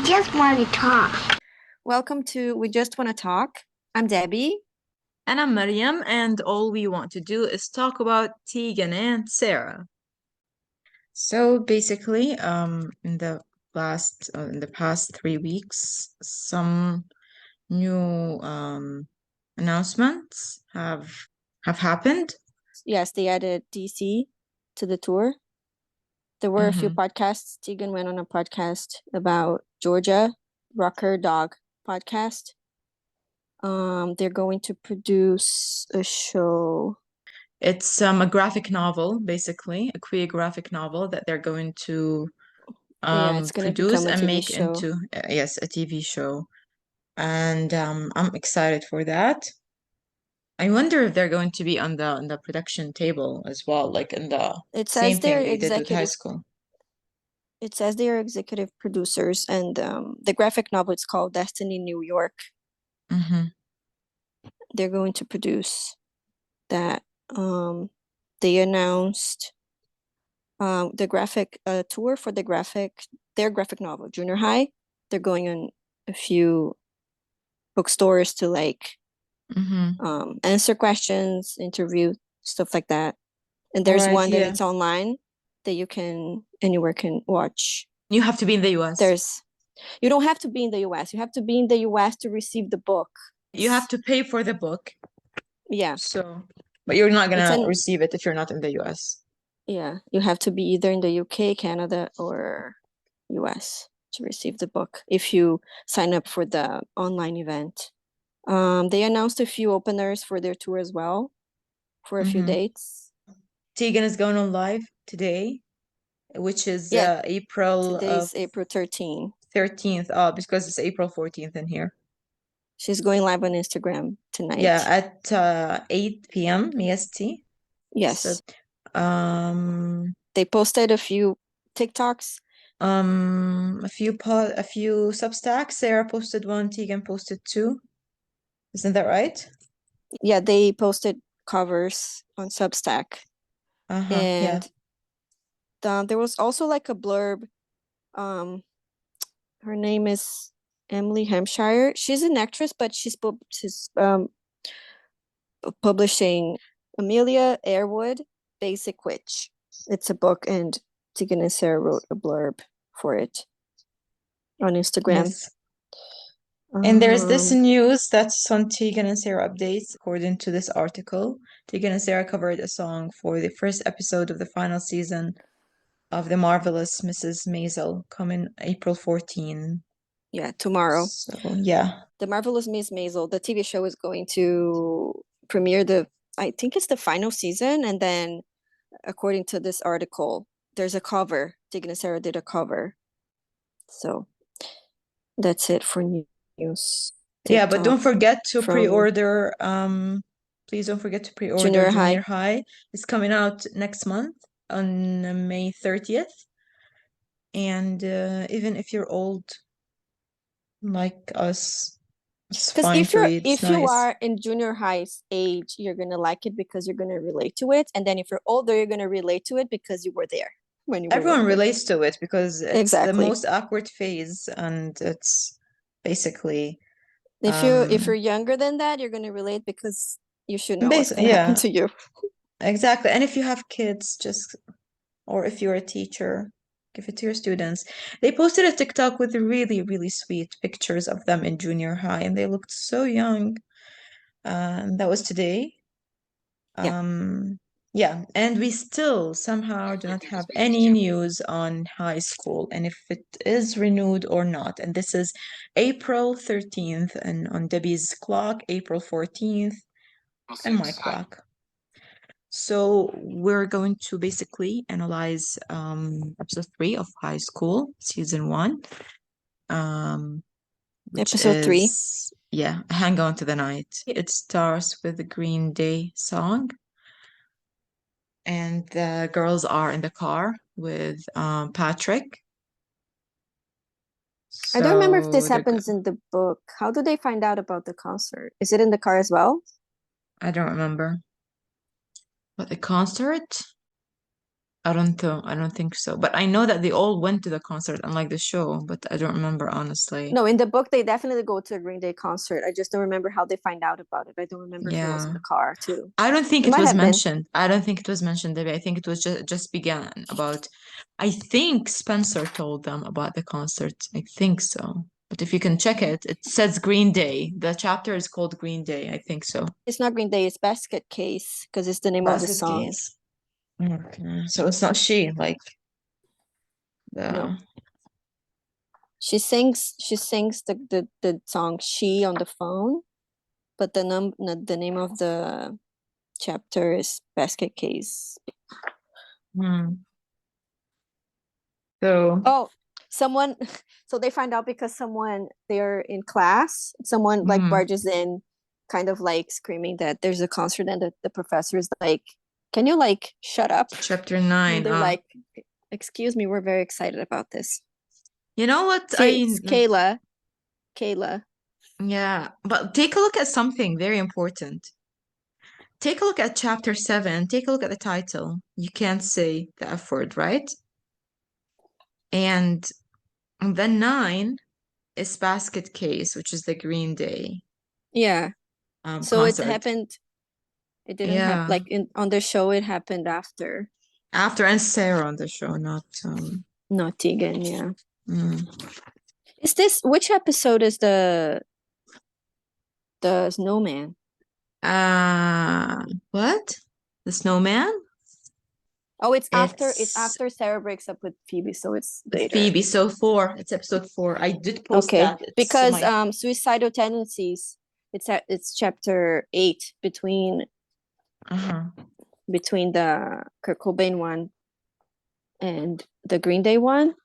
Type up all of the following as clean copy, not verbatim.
just want to talk. Welcome to We Just Want to Talk. I'm Debbie. And I'm Maryam, and all we want to do is talk about Tegan and Sara. So basically, in the past 3 weeks, some new announcements have happened. Yes, they added DC to the tour. There were a few podcasts. Tegan went on a podcast about Georgia, Rocker Dog podcast. They're going to produce a show. It's a graphic novel, basically, a queer graphic novel that they're going to It's going to produce become a and TV make show. into a TV show. And I'm excited for that. I wonder if they're going to be on the production table as well, like in the It same says they're thing they did with High executive. School. It says they are executive producers, and the graphic novel is called Destiny New York. They're going to produce that. They announced the graphic tour for their graphic novel, Junior High. They're going on a few bookstores to answer questions, interview, stuff like that. And there's one that it's online that anywhere can watch. You have to be in the US. You don't have to be in the US. You have to be in the US to receive the book. You have to pay for the book. Yeah. But you're not gonna receive it if you're not in the US. Yeah, you have to be either in the UK, Canada, or US to receive the book if you sign up for the online event. They announced a few openers for their tour as well, for a few dates. Tegan is going on live today, which is April. Today's April 13th. 13th, because it's April 14th in here. She's going live on Instagram tonight. Yeah, at 8 p.m. EST. Yes. So, they posted a few TikToks. A few Substacks. Sara posted one, Tegan posted two. Isn't that right? Yeah, they posted covers on Substack. And there was also like a blurb. Her name is Emily Hampshire. She's an actress, but she's publishing Amelia Earwood, Basic Witch. It's a book, and Tegan and Sara wrote a blurb for it on Instagram. Yes. And there's this news that's on Tegan and Sara updates. According to this article, Tegan and Sara covered a song for the first episode of the final season of The Marvelous Mrs. Maisel, coming April 14. Yeah, tomorrow. So, yeah. The Marvelous Miss Maisel, the TV show, is going to premiere I think it's the final season, and then according to this article, there's a cover. Tegan and Sara did a cover. So that's it for news. Yeah, but don't forget to pre-order. Please don't forget to pre-order Junior High. It's coming out next month on May 30th. And even if you're old like us, it's fine to read. If you are in junior high age, you're gonna like it because you're gonna relate to it. And then if you're older, you're gonna relate to it because you were there when you were Everyone younger. Relates to it because it's the most awkward phase, and it's basically if you're younger than that, you're gonna relate because you should know what's gonna happen to you. Exactly. And if you have kids, or if you're a teacher, give it to your students. They posted a TikTok with really, really sweet pictures of them in junior high, and they looked so young. And that was today. Yeah, and we still somehow do not have any news on high school and if it is renewed or not. And this is April 13th, and on Debbie's clock, April 14th, and my clock. So we're going to basically analyze episode 3 of High School, season 1. Episode 3. Yeah, Hang On to the Night. It starts with the Green Day song. And the girls are in the car with Patrick. I don't remember if this happens in the book. How do they find out about the concert? Is it in the car as well? I don't remember. But the concert? I don't know. I don't think so. But I know that they all went to the concert, unlike the show, but I don't remember honestly. No, in the book they definitely go to a Green Day concert. I just don't remember how they find out about it. I don't remember if it was in Yeah. the car too. I don't think It it might was have been. mentioned. I don't think it was mentioned, Debbie. I think it was just began about. I think Spencer told them about the concert. I think so. But if you can check it, it says Green Day. The chapter is called Green Day. I think so. It's not Green Day, it's Basket Case because it's the name of the Basket song. case. Okay. So it's not she, like No. the. She sings the song She on the phone, but the name of the chapter is Basket Case. Hmm. So. Oh, someone so they find out because someone they're in class, someone like Hmm. barges in kind of like screaming that there's a concert and the professor is like, can you like shut up? Chapter And then 9. they're like, excuse me, we're very excited about this. You know what? See, it's Kayla. Yeah, but take a look at something very important. Take a look at chapter 7. Take a look at the title. You can't say the F word, right? And then 9 is Basket Case, which is the Green Day Yeah. So it concert. happened, it didn't happen Yeah. like in on the show, it happened after. After and Sarah on the show, not Not Tegan, yeah. mm. Is this which episode is the snowman? What? The snowman? Oh, it's It's after Sarah breaks up with Phoebe, so it's later. Phoebe. So 4. It's episode 4. I did post Okay, that. It's because my suicidal tendencies, it's chapter 8 uh-huh. between the Kurt Cobain one and the Green Day one.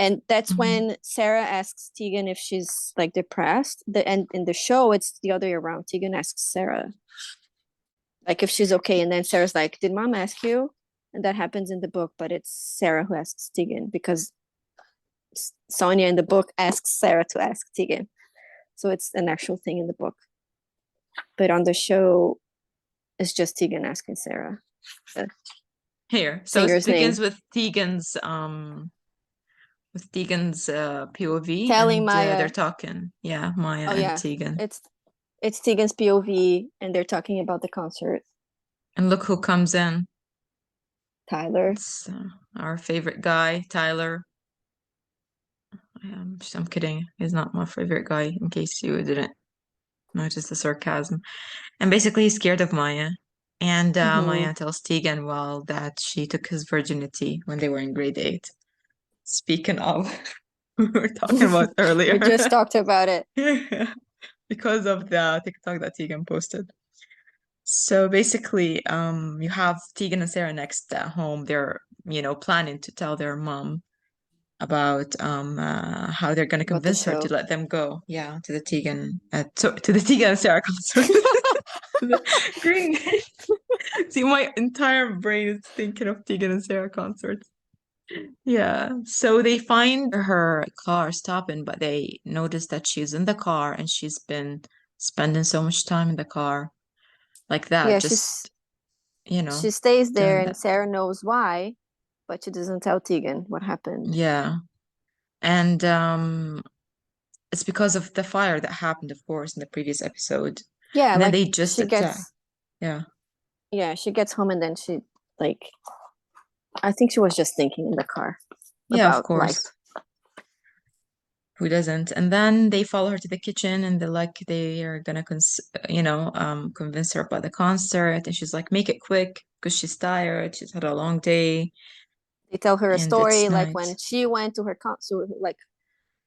And that's Mhm. when Sarah asks Tegan if she's like depressed. And in the show, it's the other way around. Tegan asks Sarah like if she's okay, and then Sarah's like, "Did Mom ask you?" And that happens in the book, but it's Sarah who asks Tegan because Sonia in the book asks Sarah to ask Tegan. So it's an actual thing in the book. But on the show, it's just Tegan asking Sarah the Here. So it singer's begins name, with Tegan's POV, telling and they're Maya, talking. Yeah, Maya "Oh and yeah, Tegan. it's Tegan's POV, and they're talking about the concert." And look who comes in. Tyler. It's our favorite guy, Tyler. I'm kidding. He's not my favorite guy, in case you didn't notice the sarcasm. And basically, he's scared of Maya. And Mm-hmm. Maya tells Tegan, well, that she took his virginity when they were in grade 8. Speaking of, we were talking about We just earlier. talked about it. Because of the TikTok that Tegan posted. So basically, you have Tegan and Sarah next at home. They're, planning to tell their mom about how they're going to About the convince her to show. let them go. Yeah, to the Tegan, to the Tegan and Sarah concert. To the Green Day. See, my entire brain is thinking of Tegan and Sarah concerts. Yeah, so they find her car stopping, but they notice that she's in the car and she's been spending so much time in the car like that, Yeah, just, she stays there, doing and that. Sarah knows why, but she doesn't tell Tegan what happened. Yeah. And it's because of the fire that happened, of course, in the previous episode. Yeah, And then like they just she attack. gets Yeah. yeah, she gets home and then she like I think she was just thinking in the car Yeah, of about life. course. Who doesn't? And then they follow her to the kitchen and they're like they are gonna convince her about the concert. And she's like, make it quick because she's tired. She's had a long day They tell her a and it's story like when night. she went to her concert, like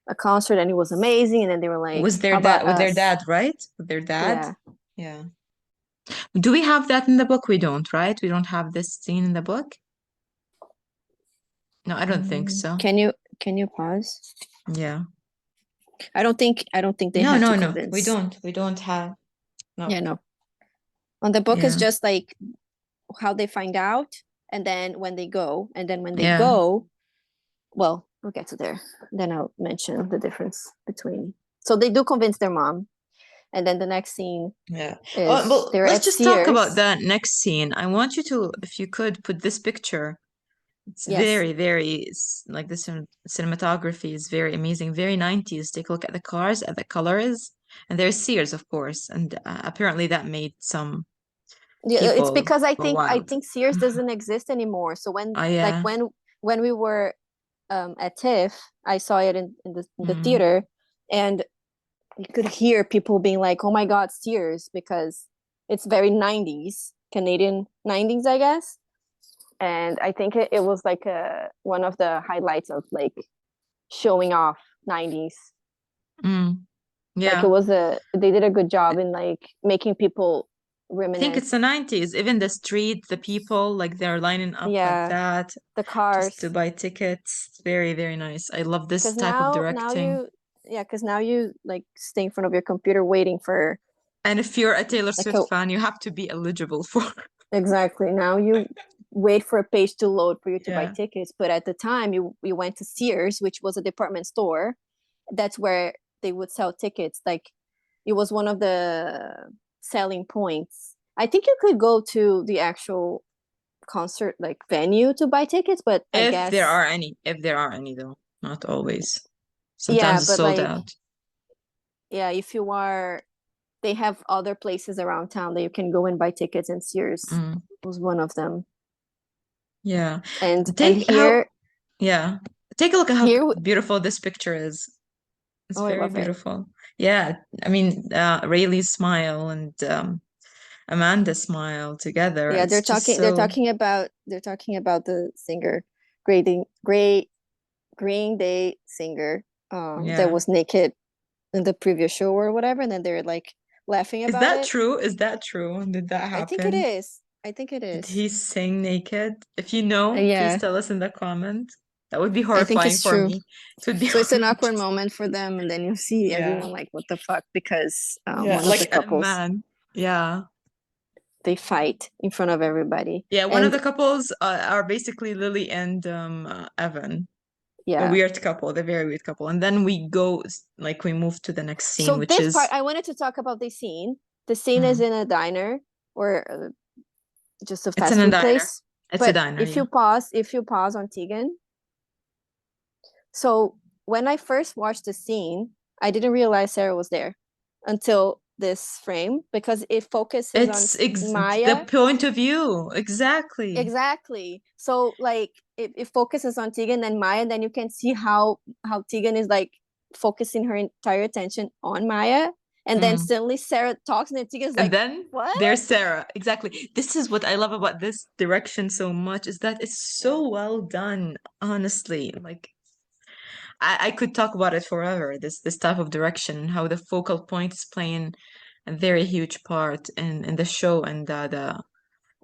a concert, and it was amazing, and then they were like, Was their "How about dad with their us?" dad, right? With their dad? Yeah. Yeah. Do we have that in the book? We don't, right? We don't have this scene in the book? No, I don't think so. Can you pause? Yeah. I don't think they No, had to no, no. We convince. don't. We don't have. No. Yeah, no. On the book is Yeah. just like how they find out, and then when they go, and then when they Yeah. go, well, we'll get to there. Then I'll mention the difference between. So they do convince their mom, and then the next scene Yeah. Oh, is well, they're let's at just talk about Sears. that next scene. I want you to, if you could, put this picture. It's Yes. very, very like the cinematography is very amazing, very 90s. Take a look at the cars, at the colors, and there's Sears, of course, and apparently that made some Yeah, it's people because I go think I wild. think Sears doesn't exist anymore. So Oh like yeah. when we were at TIFF, I saw it in the Mm, theater, and you could hear people being like, "Oh my God, Sears," because it's very 90s, Canadian 90s, I guess. And I think it was like one of the highlights of like showing off 90s. mm, Like it yeah. was a they did a good job in like making people I think it's reminisce. the 90s. Even the street, the people, like they're lining up like Yeah, that the just to cars. buy tickets. It's very, very nice. I love this Because type of now directing. you yeah, because now you like stay in front of your computer waiting for And if you're a Taylor like Swift fan, you have to be eligible for. exactly, now you wait for a page to load for you to buy Yeah. tickets. But at the time you went to Sears, which was a department store. That's where they would sell tickets. Like it was one of the selling points. I think you could go to the actual concert like venue to buy tickets, but I guess If there are any though, not always. yeah, Sometimes it's but sold like out. yeah, if you are they have other places around town that you can go and buy tickets, and Sears Mm, was one of them. yeah. And Take how here Yeah. Take a look at how here beautiful this picture is. It's oh, I very love it. beautiful. Yeah. I mean, Rayleigh's smile and Amanda's smile together. Yeah, It's just so, they're talking about the singer, Great Green Day singer, that yeah. was naked in the previous show or whatever, and then they're like laughing Is about that it. true? Is that true? Did that I think it happen? is. I think it Did is. he sing naked? If you know, please Yeah, tell us in the comment. That would be I think horrifying it's for true. me. It would be So it's an awkward just, moment for them, and then you see yeah. everyone like, "What the fuck?" Because Yeah. one of the Like a couples man. Yeah. they fight in front of everybody, Yeah. One of and the couples are basically Lily and Evan. A yeah. weird couple, the very weird couple. And then we go, like, we move to the next scene, So which this part, is, I wanted to talk about the scene. The scene is mm, in a diner or just a it's in fast a food diner. place. It's a But diner, yeah. if you pause on Tegan, so when I first watched the scene, I didn't realize Sarah was there until this frame because it focuses on It's ex the Maya. point of view. Exactly. Exactly. So like it focuses on Tegan and Maya, and then you can see how Tegan is like focusing her entire attention on Maya. And then Mm. suddenly Sarah talks and then Tegan's And like, then what? there's Sarah. Exactly. This is what I love about this direction so much is that it's Yeah. so well done, honestly. Like I could talk about it forever, this type of direction, how the focal point is playing a very huge part in the show and the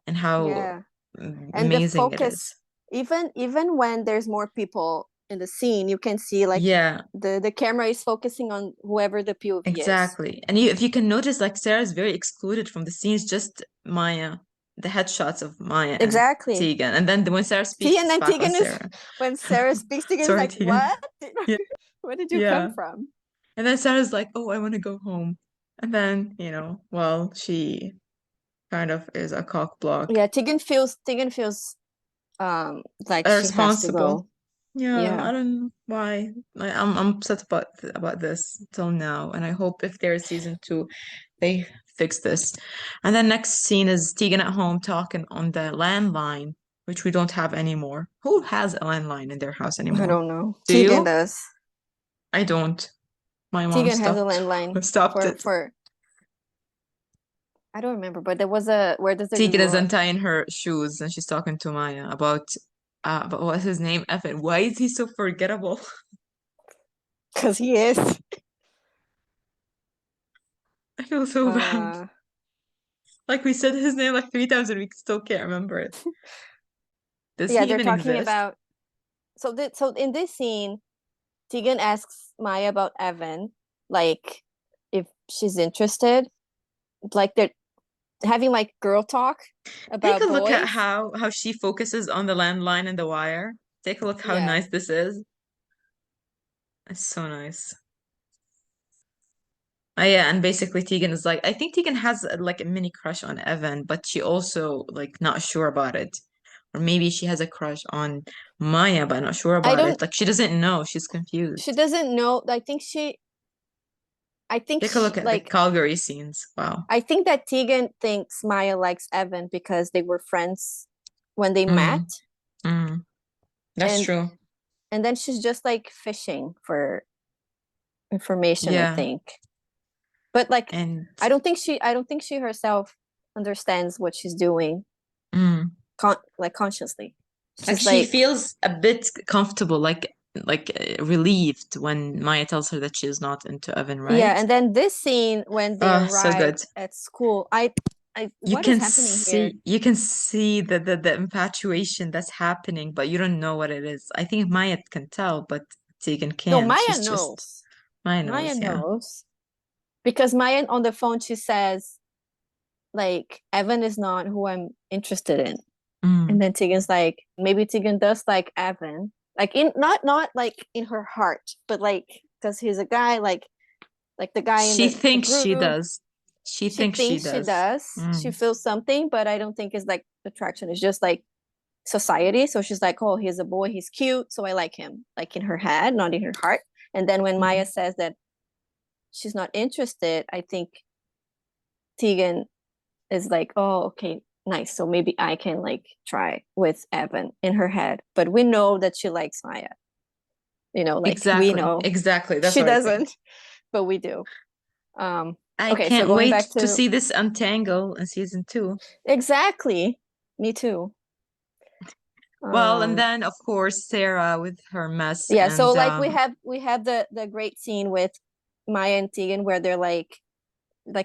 and how Yeah. And the amazing it is. focus, even when there's more people in the scene, you can see like Yeah, the camera is focusing on whoever the POV is. exactly. And if you can notice, like Sarah's very excluded from the scenes, just Maya, the headshots of Maya and Exactly. Tegan. And then when Sarah See, speaks, and it's then back on Tegan is Sarah. when Sarah speaks, Tegan is Sorry, like, Tegan. what? Yeah, Where did you come yeah. from? And then Sarah's like, oh, I want to go home. And then, well, she kind of is a cock block. Yeah, Tegan feels like she has to Irresponsible. go. Yeah, Yeah. I don't know why. I'm upset about this till now, and I hope if there's season two, they fix this. And then next scene is Tegan at home talking on the landline, which we don't have anymore. Who has a landline in their house I anymore? don't know. Do Tegan you? does. I don't. My mom Tegan has a stopped landline stopped it. for I don't remember, but there was a where does the Tegan is girl untying her shoes and she's talking to Maya about what's his name? Evan. Why is he so forgettable? because he is. I feel so bad. Uh Like we said his name like three times and we still can't remember it. Does yeah, he they're even talking exist? about so in this scene, Tegan asks Maya about Evan, like if she's interested. Like they're having like girl talk Take a about look at boys. how she focuses on the landline and the wire. Take a look how Yeah. nice this is. It's so nice. Oh yeah, and basically Tegan is like, I think Tegan has like a mini crush on Evan, but she also like not sure about it or maybe she has a crush on Maya, but I'm not sure I about it. don't, Like she doesn't know. She's she confused. doesn't know. Take a look at the Like, Calgary scenes. Wow. I think that Tegan thinks Maya likes Evan because they were friends when they met. Mm, mm. That's And true. then she's just like fishing for information, I Yeah. think. But like And I don't think she herself understands what she's doing mm. like consciously. Like She's she like, feels a bit comfortable, relieved when Maya tells her that she's not into Evan, yeah, right? and then this scene when they Oh, so arrive good. at school, I what is happening here? You can see the infatuation that's happening, but you don't know what it is. I think Maya can tell, but Tegan No, can't. Maya She's just knows. Maya Maya knows, yeah. knows because Maya on the phone she says like Evan is not who I'm interested in. And Mm. then Tegan's like, maybe Tegan does like Evan. Like in not like in her heart, but like because he's a guy like the guy in She the thinks she group. does. She She thinks she thinks she does. does. She Mm. feels something, but I don't think it's like attraction. It's just like society. So she's like, oh, he's a boy, he's cute, so I like him. Like in her head, not in her heart. And then when Maya Mm. says that she's not interested, I think Tegan is like, oh, okay, nice. So maybe I can like try with Evan in her head. But we know that she likes Maya. Like we Exactly. know Exactly. That's she what I think. doesn't, but we do. Um, I okay, so can't going wait back to to see this untangle in season two. exactly, me too. Well, and Um, then of course Sarah with her mess yeah, so and like we have the great scene with Maya and Tegan where they're like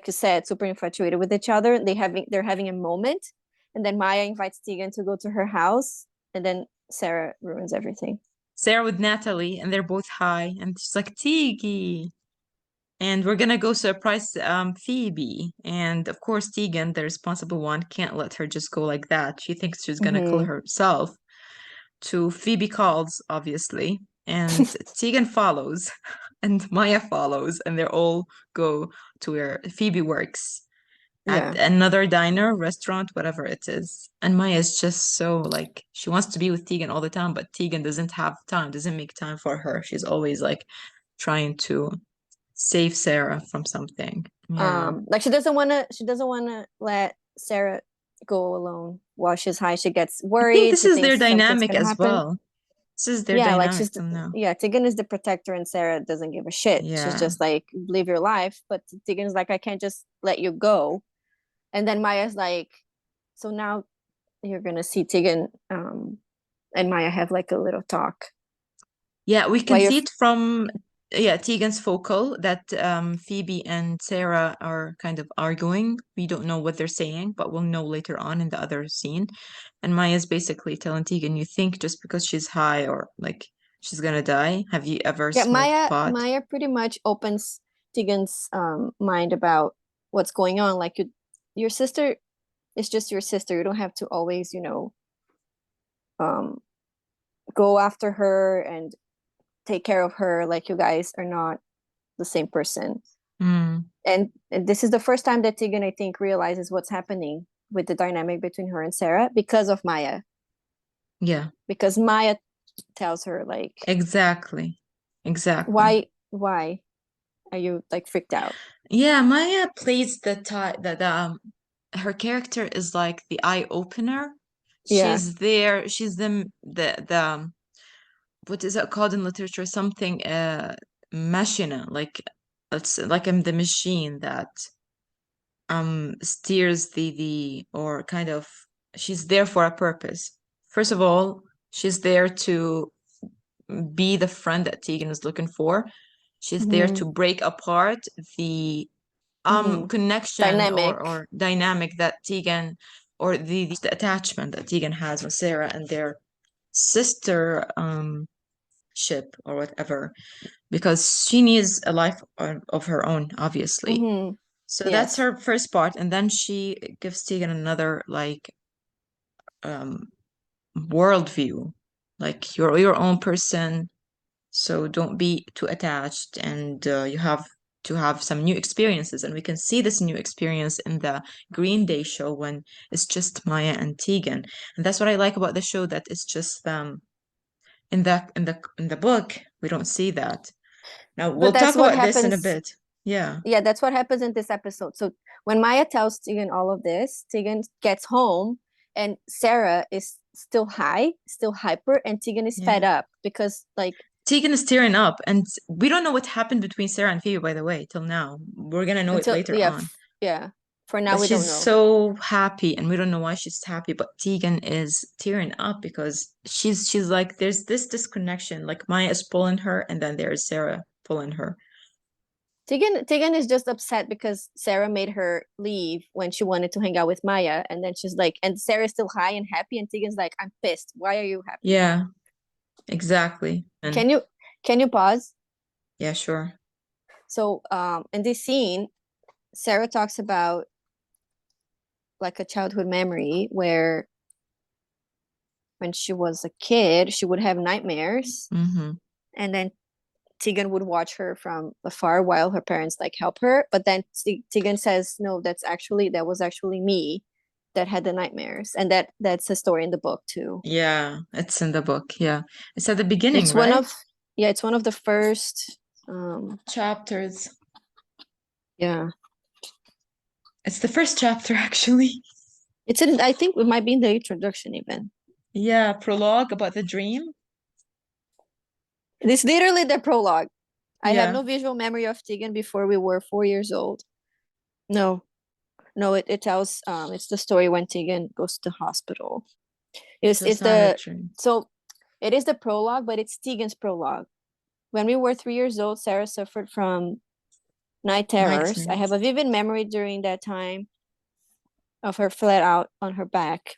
you said, super infatuated with each other. They're having a moment, and then Maya invites Tegan to go to her house, and then Sarah ruins everything. Sarah with Natalie, and they're both high, and she's like Tiggy, and we're gonna go surprise Phoebe, and of course Tegan, the responsible one, can't let her just go like that. She thinks she's gonna kill Mm-hmm. herself. To Phoebe calls, obviously, and Tegan follows, and Maya follows, and they all go to where Phoebe works at Yeah. another diner, restaurant, whatever it is. And Maya is just so like she wants to be with Tegan all the time, but Tegan doesn't have time, doesn't make time for her. She's always like trying to save Sarah from something. Yeah. Like she doesn't wanna let Sarah go alone while she's high. She gets I think worried. this She is their thinks something's dynamic gonna as happen. well. This is their Yeah, like dynamic till now. yeah, Tegan is the protector and Sarah doesn't give a shit. She's Yeah. just like, live your life. But Tegan's like, I can't just let you go. And then Maya's like, so now you're gonna see Tegan and Maya have like a little talk. Yeah, we While can you're see it from Tegan's focal that Phoebe and Sarah are kind of arguing. We don't know what they're saying, but we'll know later on in the other scene. And Maya's basically telling Tegan, you think just because she's high or like she's gonna die? Have you ever yeah, smoked Maya pot? Maya pretty much opens Tegan's mind about what's going on. Like your sister is just your sister. You don't have to always, um go after her and take care of her. Like you guys are not the same person. Mm, And this is the first time that Tegan, I think, realizes what's happening with the dynamic between her and Sarah because of Maya. yeah, Because Maya tells her like, exactly. Exactly. why are you like freaked out? Yeah, Maya plays her character is like the eye opener. Yeah. She's there, she's the what is it called in literature? Something machina, like it's like the machine that steers the or kind of she's there for a purpose. First of all, she's there to be the friend that Tegan is looking for. She's there Mm-hmm. to break apart the Mm-hmm. connection Dynamic. or dynamic that Tegan or the attachment that Tegan has with Sarah and their sister ship or whatever because she needs a life of her own, obviously. Mm-hmm. So that's Yes. her first part, and then she gives Tegan another like um worldview, like you're your own person, so don't be too attached, and you have to have some new experiences, and we can see this new experience in the Green Day show when it's just Maya and Tegan, and that's what I like about the show, that it's just them. In the book, we don't see that. Now But we'll that's talk what about this in a happens. bit. Yeah. Yeah, that's what happens in this episode. So when Maya tells Tegan all of this, Tegan gets home and Sara is still high, still hyper, and Tegan is fed Yeah. up because like Tegan is tearing up, and we don't know what happened between Sarah and Phoebe, by the way, till now. We're gonna know it until later yeah, on. yeah. For now But we don't she's know. so happy, and we don't know why she's happy. But Tegan is tearing up because she's like, there's this disconnection. Like Maya is pulling her, and then there's Sarah pulling her. Tegan is just upset because Sara made her leave when she wanted to hang out with Maya, and then she's like, and Sarah's still high and happy, and Tegan's like, I'm pissed. Why are you happy? Yeah, exactly. And Can you pause? yeah, sure. So in this scene, Sara talks about like a childhood memory where when she was a kid, she would have nightmares, Mm-hmm. and then Tegan would watch her from afar while her parents like help her. But then Tegan says, "No, that was actually me that had the nightmares," and that's a story in the book too. Yeah, it's in the book. Yeah. It's at the beginning, It's one right? of yeah, it's one of the first. Chapters. Yeah, It's the first chapter, actually. it's in. I think it might be in the introduction even. Yeah, prologue about the dream. It's literally the prologue. I have Yeah. no visual memory of Tegan before we were 4 years old. No, no, it tells it's the story when Tegan goes to the hospital. So It's it's not a the dream. so it is the prologue, but it's Tegan's prologue. When we were 3 years old, Sara suffered from night terrors. I Nightmare. have a vivid memory during that time of her flat out on her back.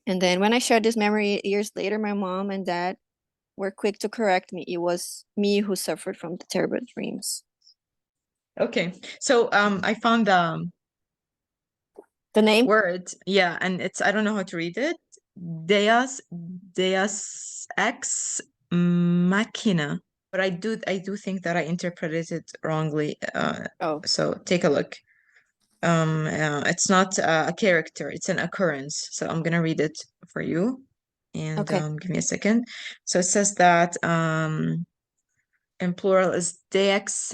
And then when I shared this memory years later, my mom and dad were quick to correct me. It was me who suffered from the terrible dreams. Okay. So I found the The name? word. Yeah, and it's, I don't know how to read it. Deus ex machina. But I do think that I interpreted it wrongly. Oh, So take a look. It's not a character, it's an occurrence. So I'm gonna read it for you. And okay. give me a second. So it says that in plural is Deus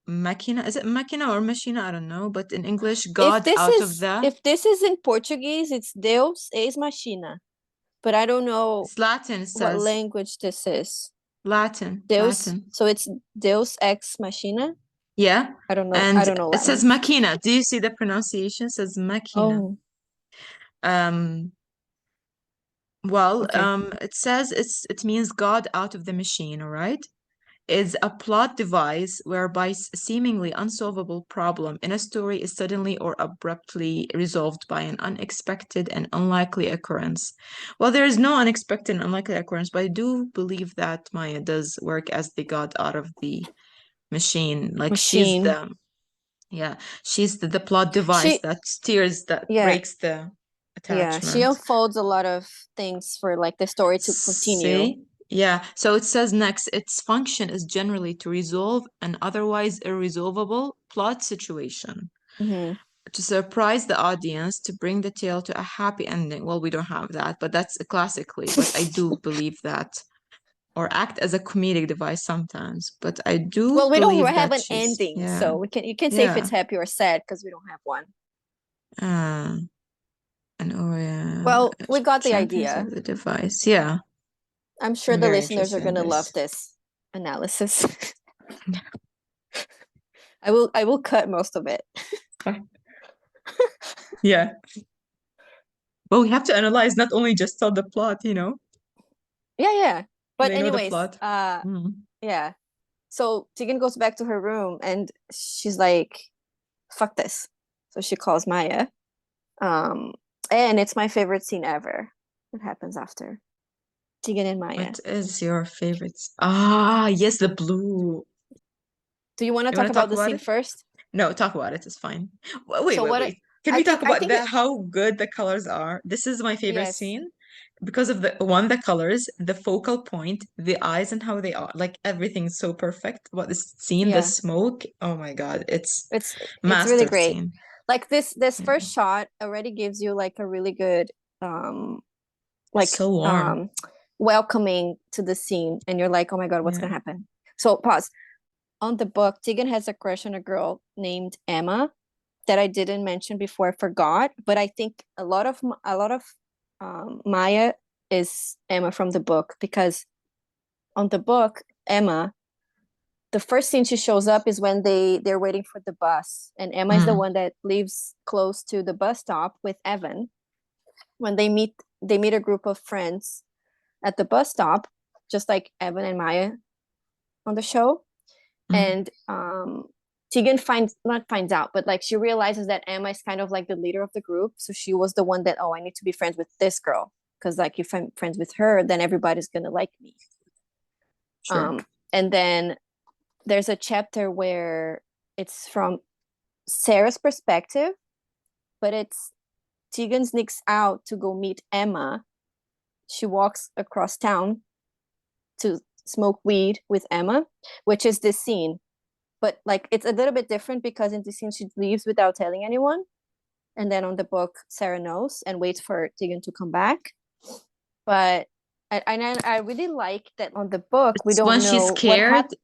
machina. Is it machina or machina? I don't know. But in English, God out of the. If this is in Portuguese, it's Deus ex machina. But I don't know It's Latin, it what says. language this is. Latin, Deus, Latin. so it's Deus ex machina. Yeah. I don't know. I And don't know it says Latin. machina. Do you see the pronunciation? It says machina. Oh, Um, well, okay. it says it means God out of the machine, all right? Is a plot device whereby a seemingly unsolvable problem in a story is suddenly or abruptly resolved by an unexpected and unlikely occurrence. Well, there is no unexpected and unlikely occurrence, but I do believe that Maya does work as the God out of the machine. Like Machine. yeah, she's the plot device She, that steers, that yeah, breaks the yeah. She attachment. unfolds a lot of things for like the story to continue. See? Yeah. So it says next, its function is generally to resolve an otherwise irresolvable plot situation, Hmm. to surprise the audience, to bring the tale to a happy ending. Well, we don't have that, but that's classically, but I do believe that, or act as a comedic device sometimes, but I do Well, we don't believe have that an she's, ending, yeah, so you can say if it's yeah. happy or sad because we don't have one. Uh, and Well, we got the champions of idea. the device. Yeah, I'm sure I'm the very listeners are interested in gonna love this. this analysis. I will cut most of it. Yeah. Well, we have to analyze, not only just tell the plot. Yeah, yeah. But They know the anyways, plot. Mm. yeah. So Tegan goes back to her room and she's like, fuck this. So she calls Maya. Um, and it's my favorite scene ever. What happens after? Tegan and Maya. What is your favorite? Ah, yes, the blue. Do you want to You want talk to about talk the about scene it? first? No, talk about it. It's fine. Wait, So wait, what wait. Can I we think talk I about think it how good the colors are? This is my favorite yes. scene. because of the colors, the focal point, the eyes and how they are, like everything's so perfect. About this scene, the Yeah. smoke, oh my God, it's It's really master great. scene. Like this Yeah. first shot already gives you like a really good like So warm. welcoming to the scene, and you're like, oh my God, what's Yeah. gonna happen? So pause. On the book, Tegan has a crush on a girl named Emma that I didn't mention before. I forgot, but I think a lot of Maya is Emma from the book, because on the book, Emma, the first scene she shows up is when they're waiting for the bus, and Emma is the Mm, one that lives close to the bus stop with Evan. When they meet a group of friends at the bus stop, just like Evan and Maya on the show. mm, And Tegan finds not finds out, but like she realizes that Emma is kind of like the leader of the group. So she was the one that, oh, I need to be friends with this girl, because like if I'm friends with her, then everybody's gonna like me. sure. And then there's a chapter where it's from Sarah's perspective, but it's Tegan sneaks out to go meet Emma. She walks across town to smoke weed with Emma, which is this scene. But like it's a little bit different because in this scene she leaves without telling anyone. And then on the book, Sara knows and waits for Tegan to come back. But I really like that on the book we It's when don't she's know what scared. happened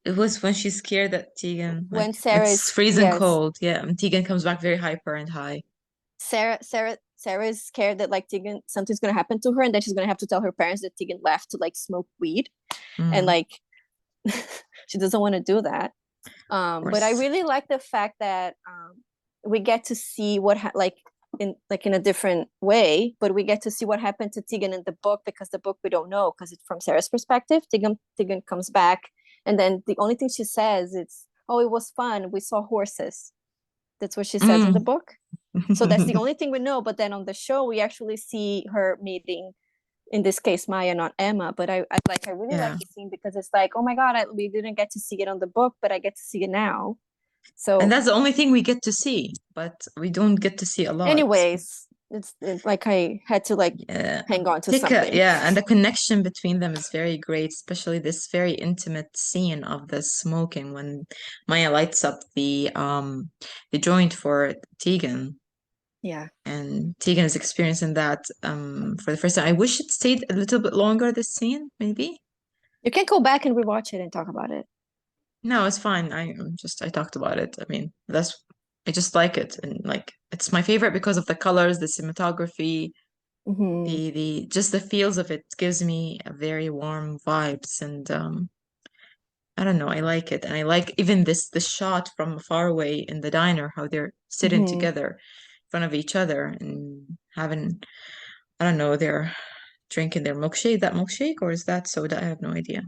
It was when she's scared that Tegan, when like, Sara it's is, freezing yes, cold. Yeah, and Tegan comes back very hyper and high. Sarah is scared that like Tegan something's gonna happen to her, and then she's gonna have to tell her parents that Tegan left to like smoke weed, and Mm, like she doesn't want to do that. of But I course. really like the fact that we get to see what like in a different way, but we get to see what happened to Tegan in the book, because the book we don't know because it's from Sarah's perspective. Tegan comes back, and then the only thing she says is, "Oh, it was fun. We saw horses." That's what she says in the Mm. book. So that's the only thing we know. But then on the show, we actually see her meeting, in this case, Maya, not Emma. But I really like Yeah. the scene because it's like, oh my God, we didn't get to see it on the book, but I get to see it now. And So that's the only thing we get to see, but we don't get to see a lot. anyways, it's like I had to like Yeah. hang on to something. Yeah, and the connection between them is very great, especially this very intimate scene of the smoking when Maya lights up the joint for Tegan. Yeah. And Tegan is experiencing that for the first time. I wish it stayed a little bit longer, this scene, maybe. You can go back and rewatch it and talk about it. No, it's fine. I talked about it. I mean, that's I just like it, and like it's my favorite because of the colors, the cinematography, Mm-hmm. the just the feels of it gives me a very warm vibes, and I don't know, I like it, and I like even the shot from far away in the diner, how they're sitting Mm-hmm. together in front of each other and having, I don't know, they're drinking their milkshake, that milkshake, or is that soda? I have no idea.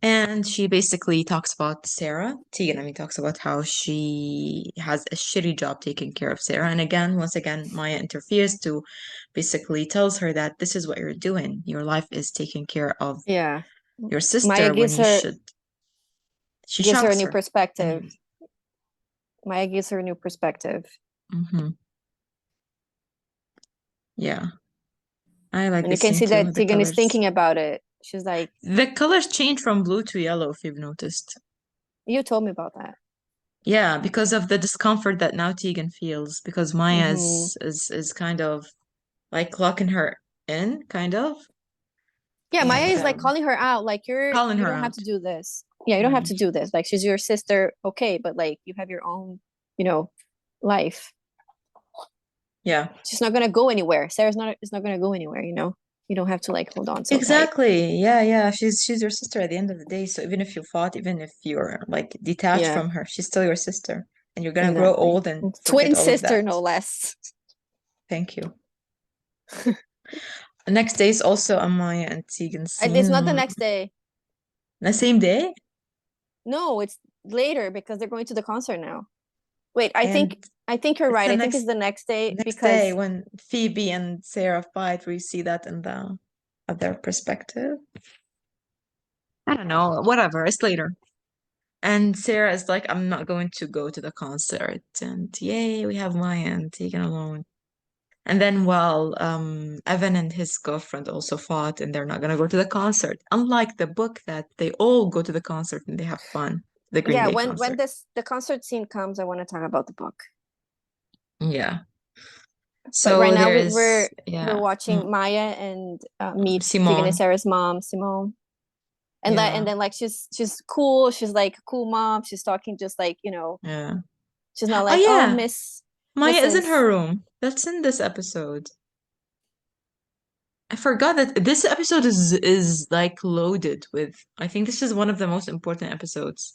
And she basically talks about Sara, Tegan, I mean, talks about how she has a shitty job taking care of Sara. And again, once again, Maya interferes to basically tells her that this is what you're doing. Your life is taking care of Yeah. your Maya sister when gives you her should. She gives her a shocks new her. perspective. Anyways. Maya gives her a new perspective. Hmm. Yeah. I like And you this can scene see too, that the Tegan is colors. thinking about it. She's like, The colors change from blue to yellow, if you've noticed. you told me about that. Yeah, because of the discomfort that now Tegan feels, because Maya Mm-hmm. is kind of like locking her in, kind of, Yeah, Maya and is like calling her out, like calling you her don't have to out. do this. Yeah, you don't have Mm, to do this. Like she's your sister, okay, but like you have your own, you know, life. yeah, She's not gonna go anywhere. Sarah's not is not gonna go anywhere, you know. You don't have to like hold on so tight. exactly. Yeah, yeah. She's your sister at the end of the day. So even if you fought, even if you're like detached Yeah, from her, she's still your sister, and you're gonna grow exactly. old and forget Twin all of sister, that. no less. Thank you. The next day is also a Maya and Tegan It's not the scene. next day. The same day, No, it's later because they're going to the concert now. Wait, and I think you're it's right. the I think it's the next day next day because when Phoebe and Sarah fight, we see that in the other perspective. I don't know, whatever, it's later. And Sarah is like, I'm not going to go to the concert. And yay, we have Maya and Tegan alone. And then while Evan and his girlfriend also fought and they're not gonna go to the concert. Unlike the book that they all go to the concert and they have fun, the Green Yeah, Day when concert. this the concert scene comes, I want to talk about the book. Yeah. But right So now there's we're yeah. watching Maya and meet Tegan and Simone. Sarah's mom, Simone. And Yeah. then like she's cool, she's like a cool mom. She's talking just like, Yeah. she's not Oh like, oh, yeah. Miss Maya is in Mrs. her room. That's in this episode. I forgot that this episode is like loaded with I think this is one of the most important episodes.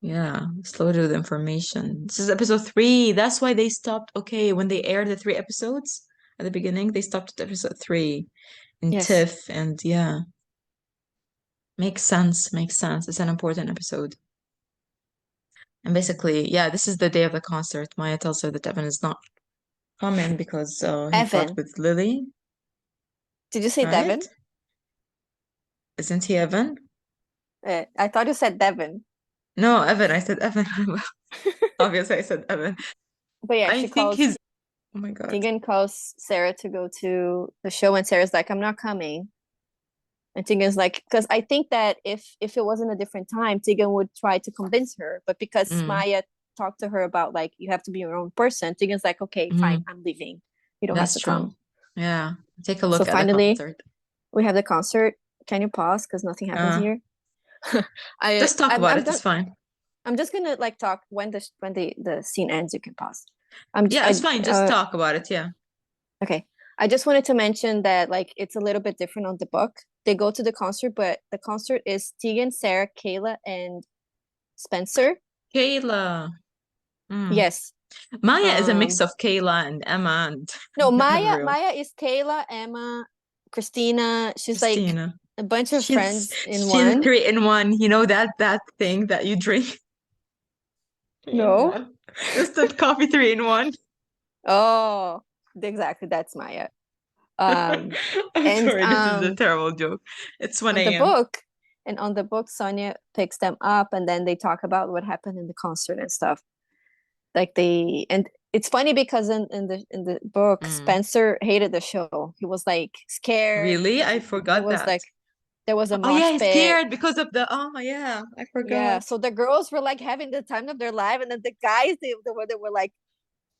Yeah, it's loaded with information. This is episode 3. That's why they stopped. Okay, when they aired the 3 episodes at the beginning, they stopped at episode 3 in Yes, Tiff, and yeah, makes sense. Makes sense. It's an important episode. And basically, yeah, this is the day of the concert. Maya tells her that Evan is not coming because he fought Evan. with Lily, Did you say right? Devin? Isn't he Evan? I thought you said Devin. No, Evan. I said Evan. Obviously, I said Evan. But yeah, I she think calls he's. Oh my God. Tegan calls Sarah to go to the show, and Sarah's like, I'm not coming. And Tegan's like, because I think that if it wasn't a different time, Tegan would try to convince her. But because Mm, Maya talked to her about like you have to be your own person, Tegan's like, okay, fine, mm, I'm leaving. You don't have that's to true. come. Yeah. Take a So look at the finally, concert. we have the concert. Can you pause? Because nothing happens Uh, here. I just talk about I'm it. done. It's fine. I'm just gonna like talk when the scene ends. You can pause. I'm Yeah, it's I fine. Just talk about it. Yeah. Okay. I just wanted to mention that like it's a little bit different on the book. They go to the concert, but the concert is Tegan, Sarah, Kayla, and Spencer. Kayla. Mm. Yes. Maya is a mix Um of Kayla and Emma and no, Avril. Maya is Kayla, Emma, Christina. She's like Christina. a bunch of She's friends in she's one. 3 in 1. You know that thing that you drink 3 in 1. No. Instant coffee 3 in 1. Oh, exactly. That's Maya. Um I'm and sorry, this is a terrible joke. It's on 1 the a.m. book on the book, Sonia picks them up and then they talk about what happened in the concert and stuff. Like they and it's funny because in the book Mm. Spencer hated the show. He was like scared Really? because I there forgot was that. like there was a Oh yeah, mosh he's pit. scared because of the oh yeah, I Yeah, forgot. so the girls were like having the time of their life, and then the guys they were like,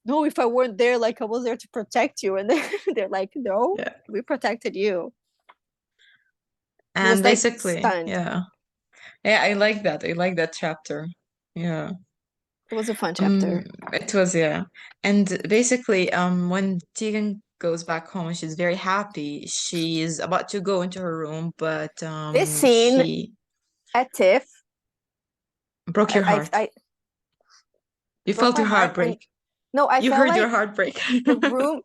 no, if I weren't there, like I was there to protect you, and they're like, no, Yeah. we protected you. He And was like basically, stunned. yeah. Yeah, I like that. I like that chapter. Yeah. It was a fun Um, chapter. it was, yeah. And basically, when Tegan goes back home, she's very happy. She's about to go into her room, but This scene she at TIFF, broke your heart. I You broke felt my your heart, heart and break. no, I You felt heard your like heart break. the room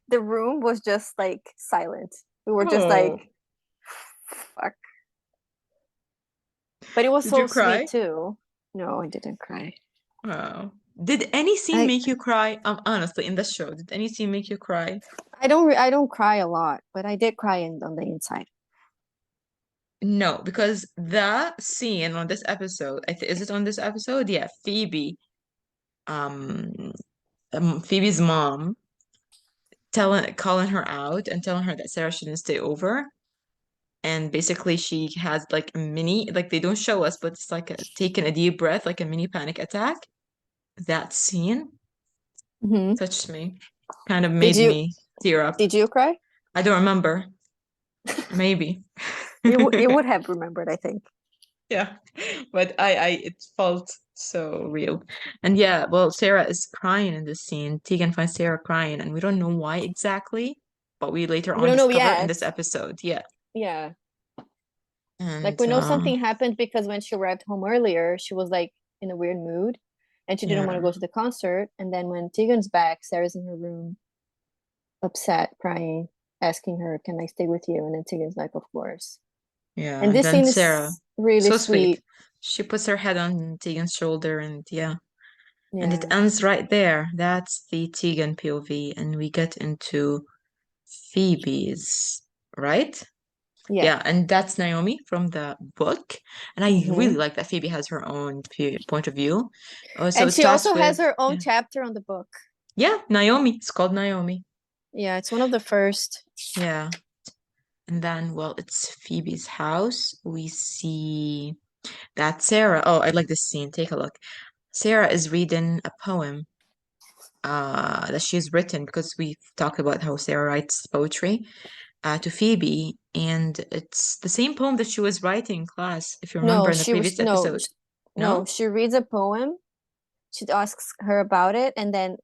the room was just like silent. We were just Oh, like, fuck. But it was did you so sweet cry? too. No, I didn't cry. Oh. Did any scene I make you cry? Honestly, in the show, did any scene make you cry? I don't cry a lot, but I did cry on the inside. No, because the scene on this episode, is it on this episode? Yeah, um, Phoebe's mom calling her out and telling her that Sarah shouldn't stay over. And basically, she has like a mini, like they don't show us, but it's like taking a deep breath, like a mini panic attack. That scene Hmm. touched me, kind of Did made you me tear up. did you cry? I don't remember, maybe. You would have remembered, I think. Yeah, but it felt so real. And yeah, well, Sarah is crying in this scene. Tegan finds Sarah crying, and we don't know why exactly, but we later We on don't know discover in yet. this episode. Yeah. Yeah. Like And we know something happened because when she arrived home earlier, she was like in a weird mood and she didn't want to yeah, go to the concert. And then when Tegan's back, Sarah's in her room, upset, crying, asking her, can I stay with you? And then Tegan's like, of course. yeah. And And this then scene Sarah, is really so sweet. sweet. She puts her head on Tegan's shoulder, and yeah, and it Yeah. ends right there. That's the Tegan POV, and we get into Phoebe's, right? Yeah. Yeah, and that's Naomi from the book. And I really Hmm. like that Phoebe has her own point of view. So And it she starts also with, has her own yeah, chapter on the book. Yeah, Naomi. It's called Naomi. Yeah, it's one of the first. Yeah. And then, well, it's Phoebe's house. We see that Sarah. Oh, I like this scene. Take a look. Sarah is reading a poem that she's written because we've talked about how Sarah writes poetry to Phoebe, and it's the same poem that she was writing in class, if you remember No, in the she was previous no, episode. no. No? She reads a poem. She asks her about it, and then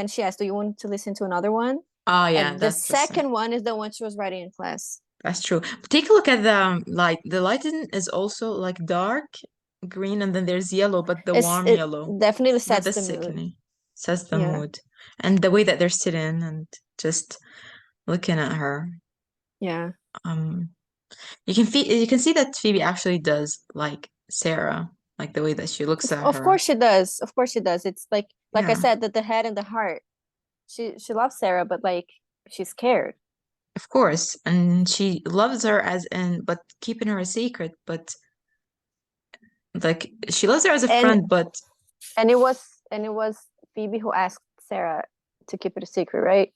she asks, "Do you want to listen to another one?" Oh, yeah, And the that's the same. second one is the one she was writing in class. That's true. But take a look at the light. The lighting is also like dark green, and then there's yellow, but the warm It yellow, definitely not sets the the mood. sickening. Sets the Yeah, mood. And the way that they're sitting and just looking at her. yeah. Um, you can see that Phoebe actually does like Sarah, like the way that she looks at Of her. course she does. Of course she does. It's like I Yeah, said, that the head and the heart. She loves Sarah, but like she's scared. of course. And she loves her as in, but keeping her a secret. But like she loves her as a And friend, but and it was Phoebe who asked Sarah to keep it a secret, right?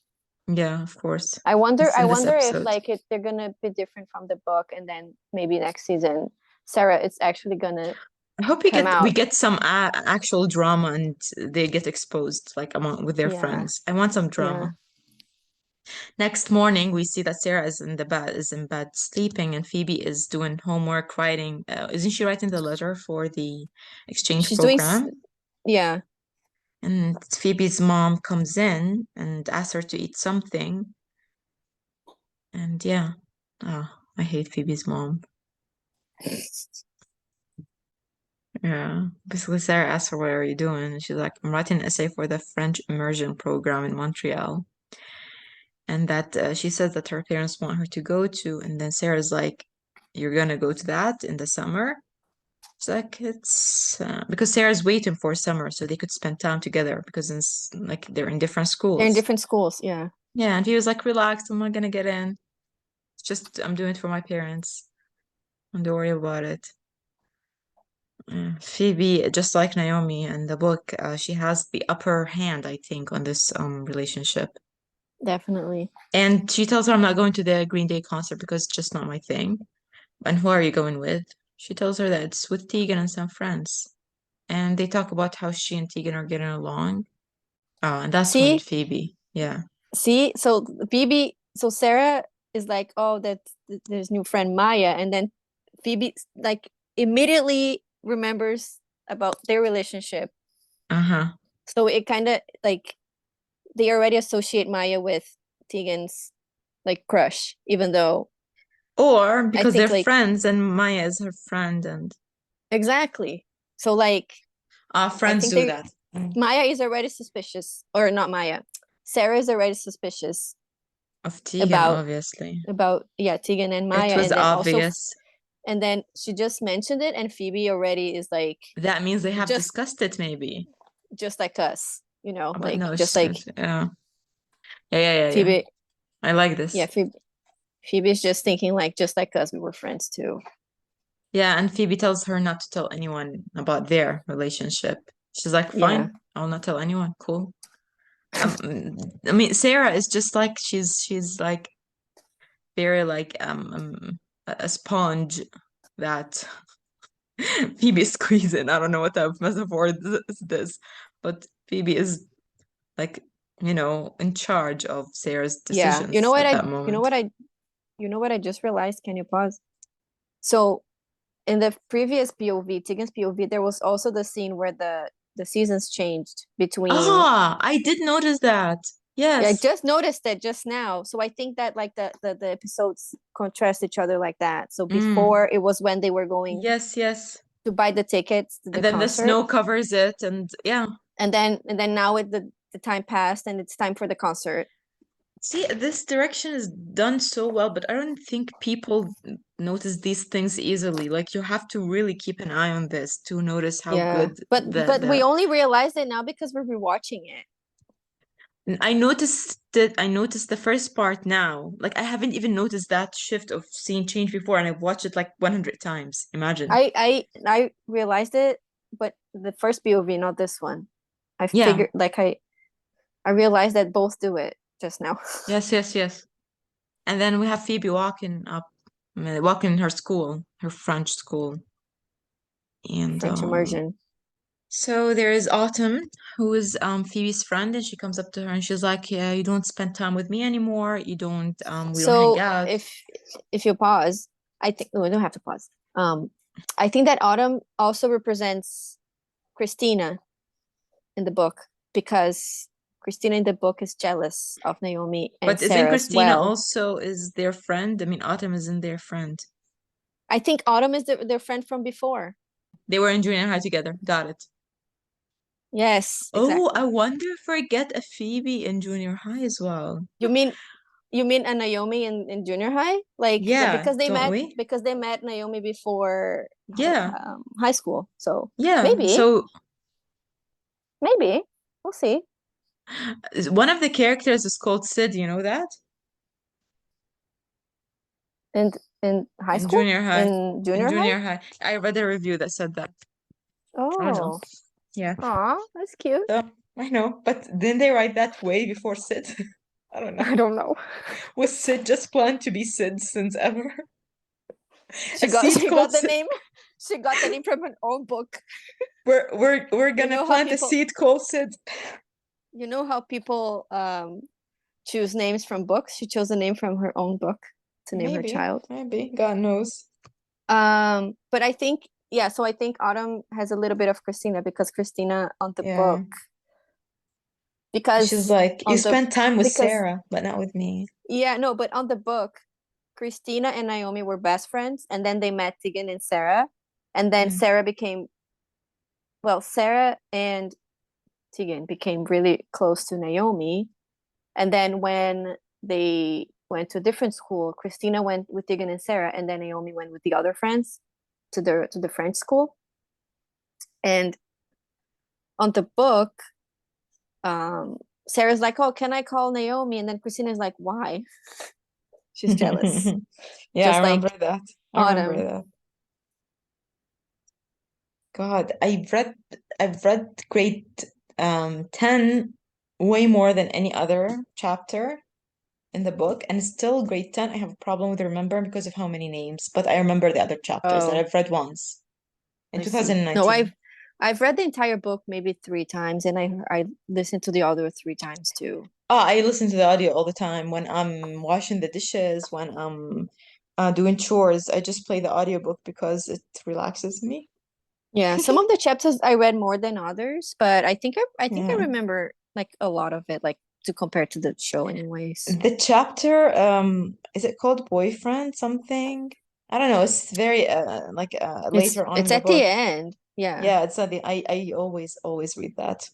yeah, of course. I In this wonder if episode. like they're gonna be different from the book, and then maybe next season Sarah is actually gonna I hope come we out. get some actual drama and they get exposed like among with their Yeah, friends. I want some yeah. drama. Next morning, we see that Sarah is in bed sleeping, and Phoebe is doing homework, writing. Isn't she writing the letter for the exchange She's program? yeah. And Phoebe's mom comes in and asks her to eat something. And yeah, oh, I hate Phoebe's mom. Yeah, basically Sarah asks her, "What are you doing?" And she's like, "I'm writing an essay for the French immersion program in Montreal." And that she says that her parents want her to go to, and then Sarah's like, "You're gonna go to that in the summer?" It's like it's because Sarah's waiting for summer so they could spend time together because it's like they're in different They're in schools. different schools. Yeah, Yeah, and he was like, "Relax, I'm not gonna get in. It's just I'm doing it for my parents. Don't worry about it." Phoebe, just like Naomi in the book, she has the upper hand, I think, on this relationship. definitely. And she tells her, "I'm not going to the Green Day concert because it's just not my thing." And who are you going with? She tells her that it's with Tegan and some friends. And they talk about how she and Tegan are getting along. Oh, and that's when See, Phoebe, yeah. so Phoebe, so Sarah is like, oh, that there's new friend Maya, and then Phoebe like immediately remembers about their relationship. Uh-huh. So it kind of like they already associate Maya with Tegan's like crush, even though Or I because they're think like friends and Maya is her friend and exactly. So like I friends think do they that. Mm. Maya is already suspicious, or not Maya. Sarah is already suspicious Of Tegan, about obviously. yeah, Tegan and It Maya, was and then also obvious. and then she just mentioned it, and Phoebe already is like That means they have just discussed it maybe. just like us, But like no, just like yeah. Yeah. Phoebe. I like Yeah, this. Phoebe's just thinking like just like us, we were friends too. Yeah, and Phoebe tells her not to tell anyone about their relationship. She's like, Yeah, fine, I'll not tell anyone. Cool. I mean, Sarah is just like she's like very like a sponge that Phoebe is squeezing. I don't know what type of metaphor is this, but Phoebe is like, in charge of Sarah's yeah. decisions at that moment. You know what I just realized? Can you pause? So in the previous POV, Tegan's POV, there was also the scene where the seasons changed between. Ah, I did notice that. Yeah, I Yes. just noticed it just now. So I think that like the episodes contrast each other like that. So Mm. before it was when they were going Yes. to buy the tickets to And the then the concert, snow covers it, and yeah. and then now the time passed and it's time for the concert. See, this direction is done so well, but I don't think people notice these things easily. Like you have to really keep an eye on this to notice how Yeah, good but we only realized it now because we're rewatching it. I noticed that I noticed the first part now. Like I haven't even noticed that shift of scene change before, and I've watched it like 100 times. Imagine. I realized it, but the first POV, not this one. I Yeah. figured like I realized that both do it just now. Yes, yes, yes. And then we have Phoebe walking her school, her French school. And French immersion. so there is Autumn, who is Phoebe's friend, and she comes up to her and she's like, "Yeah, you don't spend time with me anymore. We don't hang So out." if you pause, I think no, we don't have to pause. I think that Autumn also represents Christina in the book because Christina in the book is jealous of Naomi and But isn't Sarah as Christina well. also is their friend? I mean, Autumn isn't their friend. I think Autumn is their friend from before. They were in junior high together. Got it. Yes, Oh, I exactly. wonder if I get a Phoebe in junior high as well. You mean you mean a Naomi in junior high? Like Yeah, don't we? because they met Naomi before Yeah, high school. So yeah. maybe, So maybe we'll see. one of the characters is called Sid, you know that? And in high In school? junior high. In In junior high? junior high. I read a review that said that. I don't know. Oh, Yeah. aw, that's cute. So, I know, but didn't they write that way before Sid? I don't know. I don't know. Was Sid just planned to be Sid since ever? She A got seed she called got the Sid. name. She got the name from her own book. We're You gonna know how plant a people seed called Sid. you know how people choose names from books? She chose a name from her own book to name her Maybe, child. maybe. God knows. But I think yeah, so I think Autumn has a little bit of Christina because Christina on the Yeah. book She's because like, you on the spent time with because Sarah, but not with me. yeah, no, but on the book, Christina and Naomi were best friends, and then they met Tegan and Sarah, and then Mm. Sarah became Sarah and Tegan became really close to Naomi, and then when they went to a different school, Christina went with Tegan and Sarah, and then Naomi went with the other friends to the French school. And on the book, um, Sarah's like, "Oh, can I call Naomi?" And then Christina's like, "Why?" She's jealous, Yeah, I just remember like that. I remember Autumn. that. God, I've read grade 10 way more than any other chapter in the book, and still grade 10 I have a problem with remembering because of how many names, but I remember the other chapters that Oh, I've read once in I see. No, 2019. I've read the entire book maybe three times, and I listened to the audio three times too. Oh, I listen to the audio all the time when I'm washing the dishes, when I'm doing chores. I just play the audiobook because it relaxes me. Yeah, some of the chapters I read more than others, but I think I Yeah. remember like a lot of it, like to compare to the show, anyways. The chapter, is it called Boyfriend something? I don't know. It's very like later on It's in the at the book. end. Yeah. Yeah, it's not the I always read that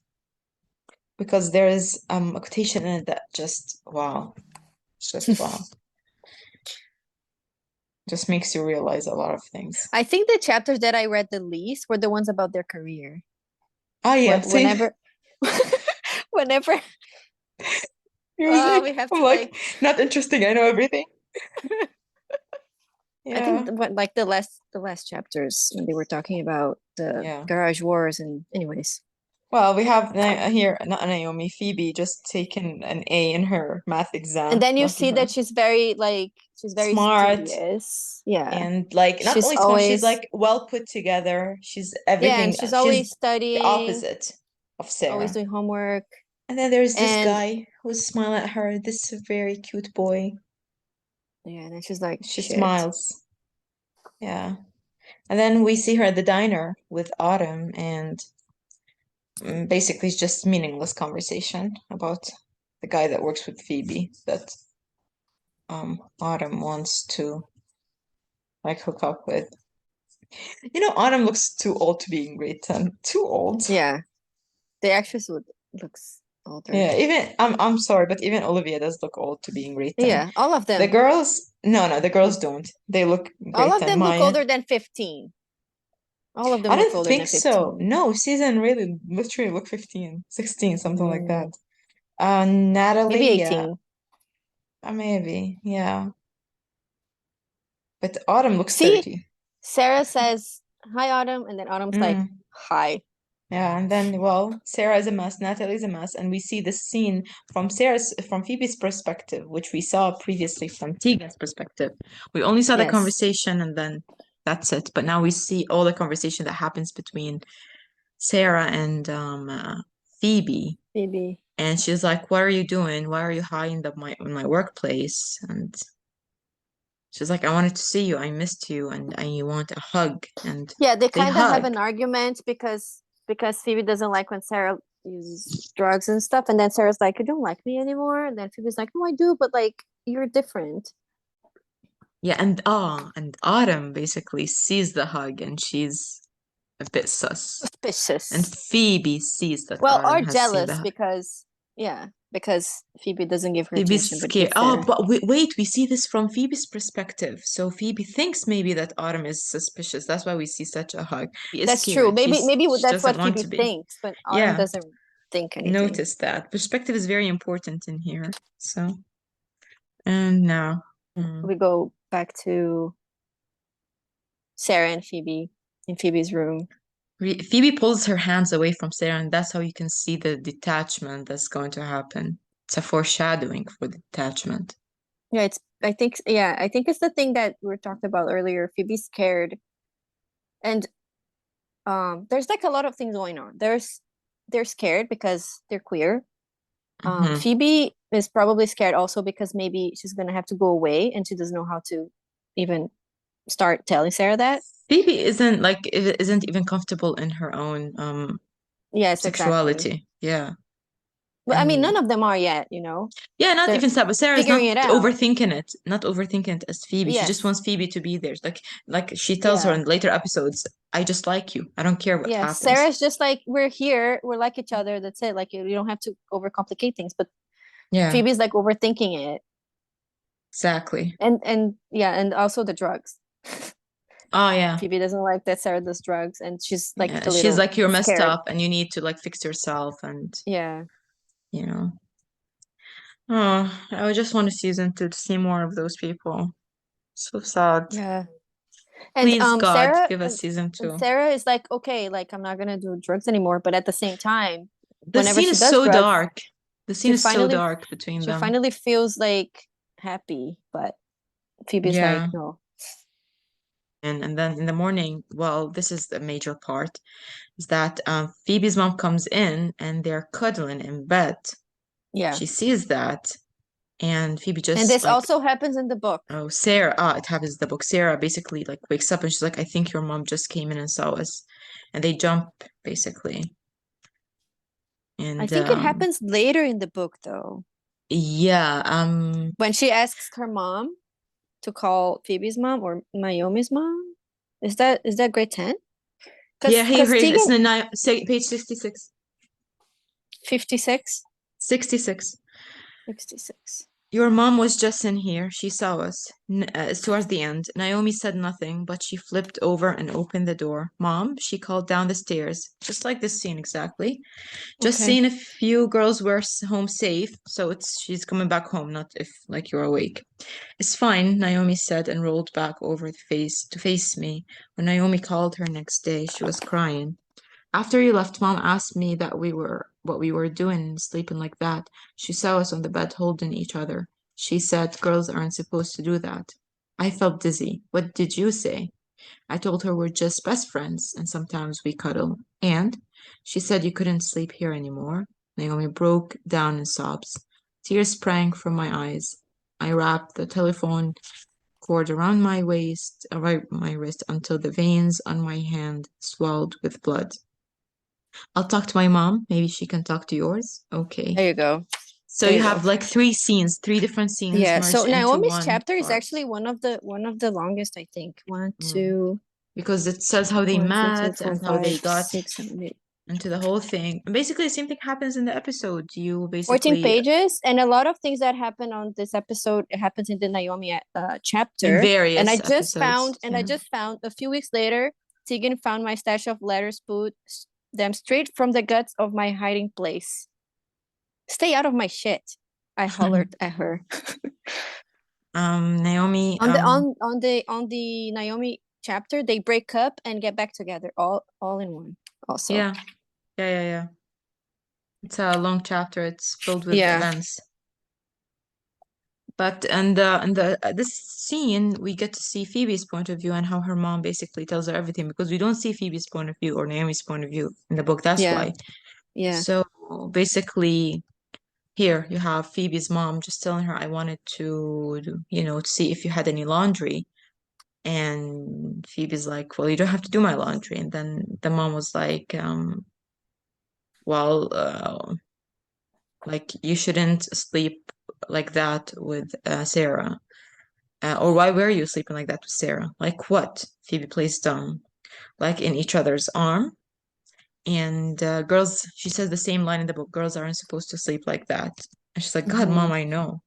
because there is a quotation in it that just wow. It's just wow. Just makes you realize a lot of things. I think the chapters that I read the least were the ones about their career. Oh yeah, same. Whenever, whenever You're like, we have I'm to like, like, not interesting. I know everything. I think Yeah, what like the last chapters when they were talking about the yeah. garage wars and anyways. Well, we have here, not Naomi, Phoebe just taken an A in her math And exam. then you Lucky see that her. she's very Smart studious. Yeah. and like not She's only smart, she's always like well put together. She's yeah, and everything. she's She's always the studying, opposite of always Sarah. doing homework. And then there's this And guy who's smiling at her, this very cute boy. yeah, and then she's like, She shit. smiles. Yeah. And then we see her at the diner with Autumn, and basically it's just meaningless conversation about the guy that works with Phoebe that Autumn wants to like hook up with. You know, Autumn looks too old to be in grade 10. Too old. Yeah. The actress looks older. Yeah, even I'm sorry, but even Olivia does look old to be in grade 10. Yeah, all of The them. girls, no, the girls Well, don't. They look all grade of 10. them look Maya. older than 15. All of I them look don't older think than so. 15. No, season really literally look 15, 16, something like that. Mm, maybe Natalie, yeah, 18. maybe, yeah. But Autumn looks See, 30. Sarah says, hi, Autumn. And then Autumn's like, Mm. hi. Yeah, and then well, Sarah is a mess, Natalie's a mess, and we see this scene from Phoebe's perspective, which we saw previously from Tegan's perspective. We only saw the Yes, conversation and then that's it. But now we see all the conversation that happens between Sarah and Phoebe. maybe. And she's like, "What are you doing? Why are you high in my workplace?" And she's like, "I wanted to see you. I missed you, and I want a hug." And Yeah, they they kind of have hug. an argument because Phoebe doesn't like when Sarah uses drugs and stuff, and then Sarah's like, "You don't like me anymore," and then Phoebe's like, "No, I do, but like you're different." Yeah, and Autumn basically sees the hug and she's a bit sus. And Suspicious. Phoebe sees that Well, Autumn are has seen the jealous hug. because yeah, because Phoebe doesn't give her Phoebe's attention, but scared. gives Oh, Sarah. but wait, we see this from Phoebe's perspective. So Phoebe thinks maybe that Autumn is suspicious. That's why we see such a hug. She is That's true. scared. Maybe She that's doesn't what want to Phoebe be. thinks, but Autumn Yeah, doesn't think anything. notice that. Perspective is very important in here. So, and now, We go back to Sarah and Phoebe in Phoebe's room. Phoebe pulls her hands away from Sarah, and that's how you can see the detachment that's going to happen. It's a foreshadowing for the detachment. Yeah, I think it's the thing that we talked about earlier. Phoebe's scared, and there's like a lot of things going on. They're scared because they're queer. Hmm. Phoebe is probably scared also because maybe she's gonna have to go away and she doesn't know how to even start telling Sarah that. Phoebe isn't even comfortable in her own Yes, exactly. sexuality. Yeah. But I mean, And none of them are yet, you know. yeah, not They're even Sarah, but Sarah is figuring not it out. overthinking it, not overthinking it as Phoebe. She just Yes. wants Phoebe to be there. Like she tells her Yeah. in later episodes, I just like you. I don't care what Yeah. happens. Sarah's just like, we're here, we're like each other. That's it. Like you don't have to overcomplicate things. But Yeah, Phoebe's like overthinking it. exactly. And yeah, and also the drugs. Oh yeah. Phoebe doesn't like that Sarah does drugs, and she's like Yeah. a She's little like, you're messed scared. up and you need to like fix yourself and Yeah. you know. Oh, I just want a season two to see more of those people. So sad. Yeah. And Please, God, Sarah give us season and two. Sarah is like, okay, like I'm not gonna do drugs anymore. But at the same time, The whenever scene she is does so drugs, dark. The scene she is so finally dark between she them. finally feels like happy. But Phoebe's like, Yeah. no. And then in the morning, well, this is the major part, is that Phoebe's mom comes in and they're cuddling in bed. Yeah. She sees that, and Phoebe And just this like, also happens in the book. oh, Sarah, it happens in the book. Sarah basically like wakes up and she's like, I think your mom just came in and saw us. And they jump basically. I And think it happens later in the book though. yeah, When she asks her mom to call Phoebe's mom or Naomi's mom. Is that grade 10? yeah, Because here, it's Tegan the say, page 66. 56. 66. 66. Your mom was just in here. She saw us. It's towards the end. Naomi said nothing, but she flipped over and opened the door. Mom, she called down the stairs, just like this scene exactly. Just Okay. seeing if you girls were home safe. So she's coming back home, not if like you're awake. It's fine, Naomi said and rolled back over the face to face me. When Naomi called her next day, she was crying. After you left, Mom asked me what we were doing, sleeping like that. She saw us on the bed holding each other. She said girls aren't supposed to do that. I felt dizzy. What did you say? I told her we're just best friends and sometimes we cuddle. And she said you couldn't sleep here anymore. Naomi broke down in sobs. Tears sprang from my eyes. I wrapped the telephone cord around around my wrist until the veins on my hand swelled with blood. I'll talk to my mom. Maybe she can talk to yours. Okay. There you go. So There you you go. have like three different scenes Yeah. So merged into Naomi's one chapter is part. actually one of the longest, I think. One, Mm. two, Because it says how they 1, 2, 3, met 4, and how 5, they got 6, 7, 8. into the whole thing. And basically the same thing happens in the episode. You 14 basically pages, and a lot of things that happen on this episode it happens in the Naomi in chapter. And I various just episodes. found and I Yeah. just found a few weeks later, Tegan found my stash of letters, put them straight from the guts of my hiding place. Stay out of my shit, I hollered at her. Naomi, On the Naomi chapter, they break up and get back together all in one also. yeah. Yeah, yeah, yeah. It's a long chapter. It's filled with Yeah, events. But and the this scene we get to see Phoebe's point of view and how her mom basically tells her everything because we don't see Phoebe's point of view or Naomi's point of view in the book. That's yeah, why. yeah. So basically, here you have Phoebe's mom just telling her, "I wanted to, to see if you had any laundry." And Phoebe's like, "Well, you don't have to do my laundry." And then the mom was like, "Well, like you shouldn't sleep like that with Sarah." Or why were you sleeping like that with Sarah? Like what? Phoebe plays dumb, like in each other's arm. And girls, she says the same line in the book, girls aren't supposed to sleep like that. And she's like, God, Hmm. mom, I know.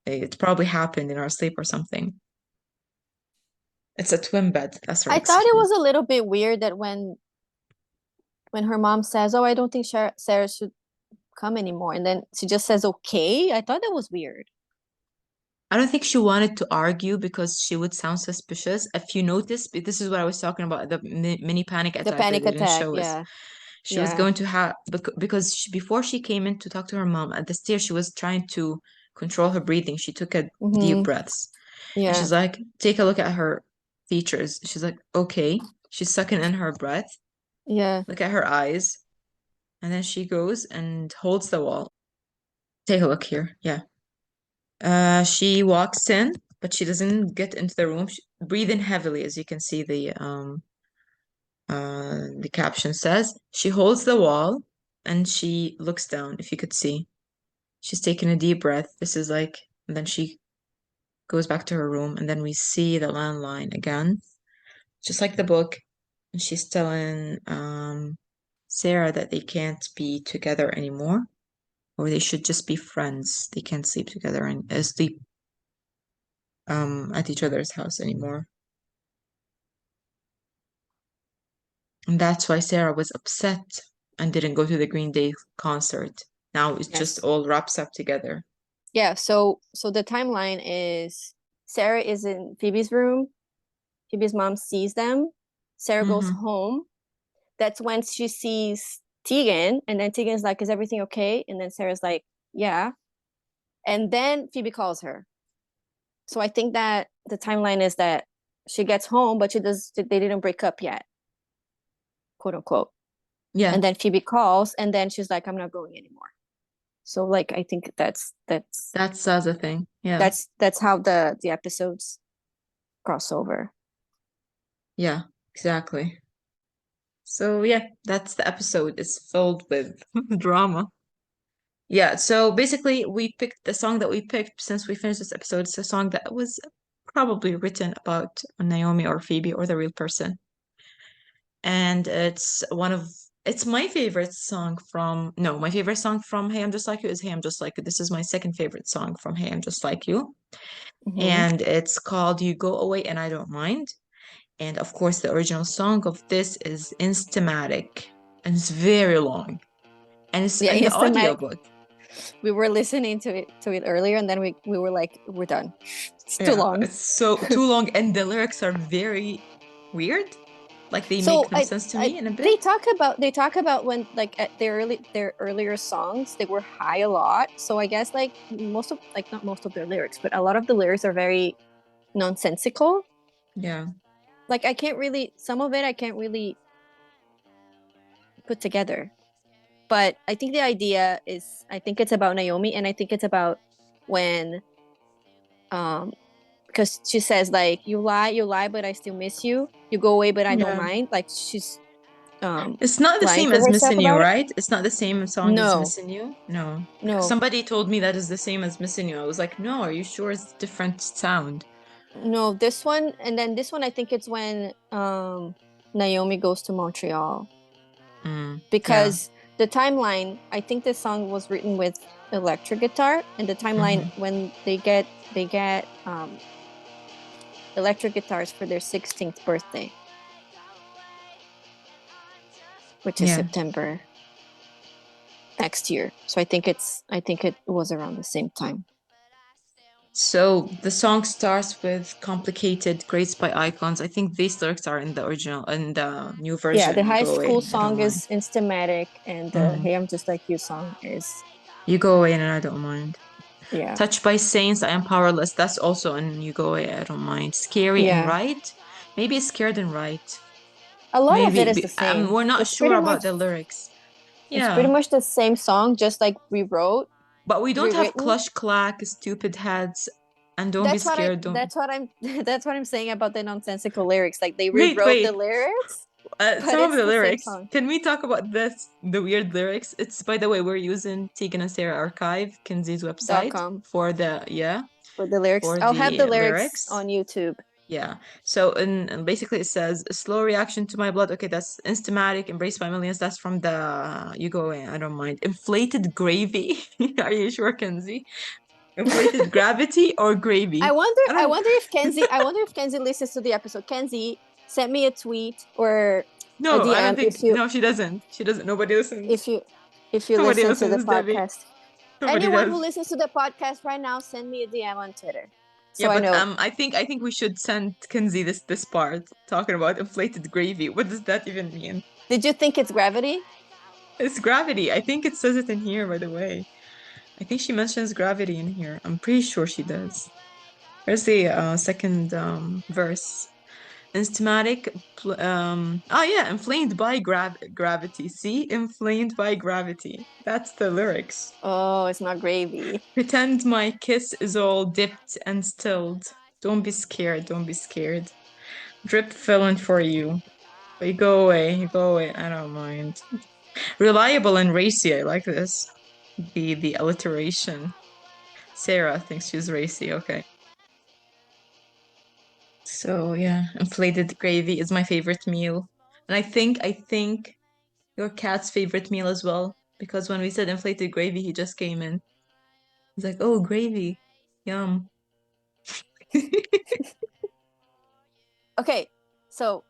It probably happened in our sleep or something. It's a twin bed. That's her I thought it excuse. was a little bit weird that when her mom says, "Oh, I don't think Sarah should come anymore," and then she just says, "Okay." I thought that was weird. I don't think she wanted to argue because she would sound suspicious. If you notice, this is what I was talking about, the mini panic The attack that panic they didn't attack. show us. Yeah, She was yeah. going to have because before she came in to talk to her mom at the stairs, she was trying to control her breathing. She took a deep Hmm. breaths, and Yeah, she's like, "Take a look at her features." She's like, "Okay." She's sucking in her breath. yeah. Look at her eyes, and then she goes and holds the wall. Take a look here. Yeah. She walks in, but she doesn't get into the room. Breathing heavily, as you can see the caption says. She holds the wall and she looks down, if you could see. She's taking a deep breath. This is like, and then she goes back to her room, and then we see the landline again, just like the book. And she's telling Sarah that they can't be together anymore, or they should just be friends. They can't sleep together and sleep at each other's house anymore. And that's why Sarah was upset and didn't go to the Green Day concert. Now it just Yes. all wraps up together. Yeah, so the timeline is Sarah is in Phoebe's room. Phoebe's mom sees them. Sarah goes Mm-hmm. home. That's when she sees Tegan, and then Tegan's like, "Is everything okay?" And then Sarah's like, "Yeah." And then Phoebe calls her. So I think that the timeline is that she gets home, but they didn't break up yet, quote unquote. And Yeah, then Phoebe calls, and then she's like, "I'm not going anymore." So like I think that's the thing. Yeah, that's how the episodes cross over. yeah, exactly. So yeah, that's the episode. It's filled with drama. Yeah, so basically we picked the song that we picked since we finished this episode. It's a song that was probably written about Naomi or Phoebe or the real person. And it's my favorite song from no, my favorite song from Hey I'm Just Like You is Hey I'm Just Like You. This is my second favorite song from Hey I'm Just Like You. Hmm. And it's called You Go Away and I Don't Mind. And of course, the original song of this is Instamatic, and it's very long, and it's Yeah, in the Instamatic. audiobook. We were listening to it earlier, and then we were like, we're done. It's too Yeah, long. it's so too long, and the lyrics are very weird. Like they So make no sense to me in a bit. they talk about when like at their earlier songs they were high a lot. So I guess like not most of their lyrics, but a lot of the lyrics are very nonsensical. Yeah, Like I can't really some of it I can't really put together. But I think the idea is I think it's about Naomi, and I think it's about when um because she says like you lie but I still miss you. You go away but I don't yeah. mind. Like she's um It's not the lying same to as herself Missing You, about it. right? It's not the same song as No, Missing You. No, no, somebody told me that is the same as Missing You. I was like, no, are you sure it's different sound? no. This one, and then this one I think it's when Naomi goes to Montreal, Yeah. because the timeline I think this song was written with electric guitar, and the timeline Hmm. when they get electric guitars for their 16th birthday, which is Yeah. September next year. So I think it was around the same time. So the song starts with complicated grades by icons. I think these lyrics are in the original, in the new Yeah, the version. You high go away, school I don't song mind. is Instamatic, and the Mm. Hey I'm Just Like You song is, You go away and I don't mind. yeah. Touched by Saints, I am powerless. That's also in You Go Away, I don't mind. Scary and Yeah. right. Maybe scared and right. A lot of it Maybe is the same. we're not It's sure pretty about much the lyrics. it's pretty Yeah, much the same song, just like rewrote, but we don't have rewritten. clutch clack, stupid heads, and don't be That's what I scared. Don't that's what I'm that's what I'm saying about the nonsensical lyrics. Like they wait, rewrote the wait. lyrics, but Some of it's the the same lyrics. song. Can we talk about this? The weird lyrics. It's by the way, we're using Tegan and Sara Archive, Kinsey's website, .com for the for the lyrics. for I'll have the the lyrics lyrics. on YouTube. Yeah. So and basically it says a slow reaction to my blood. Okay, that's Instamatic, embraced by millions. That's from the You Go Away, I don't mind. Inflated gravy. Are you sure, Kenzie? Inflated gravity or gravy? I I don't wonder if Kenzie listens to the episode. Kenzie, send me a tweet or a no, I don't DM think no, she doesn't. She doesn't. Nobody listens. if you if you Nobody listen to the listens, Debbie. podcast. Nobody Anyone who does. listens to the podcast right now, send me a DM on Twitter. Yeah, So I but know. I think we should send Kenzie this part talking about inflated gravy. What does that even mean? Did you think it's gravity? It's gravity. I think it says it in here, by the way. I think she mentions gravity in here. I'm pretty sure she does. Where's the second verse? Instamatic, oh yeah, inflamed by gravity. See, inflamed by gravity. That's the lyrics. Oh, it's not gravy. Pretend my kiss is all dipped and stilled. Don't be scared. Don't be scared. Drip filling for you. But you go away. You go away. I don't mind. Reliable and racy. I like this. The alliteration. Sarah thinks she's racy. Okay. So yeah, inflated gravy is my favorite meal. And I think your cat's favorite meal as well. Because when we said inflated gravy, he just came in. He's like, oh, gravy. Yum. Okay, so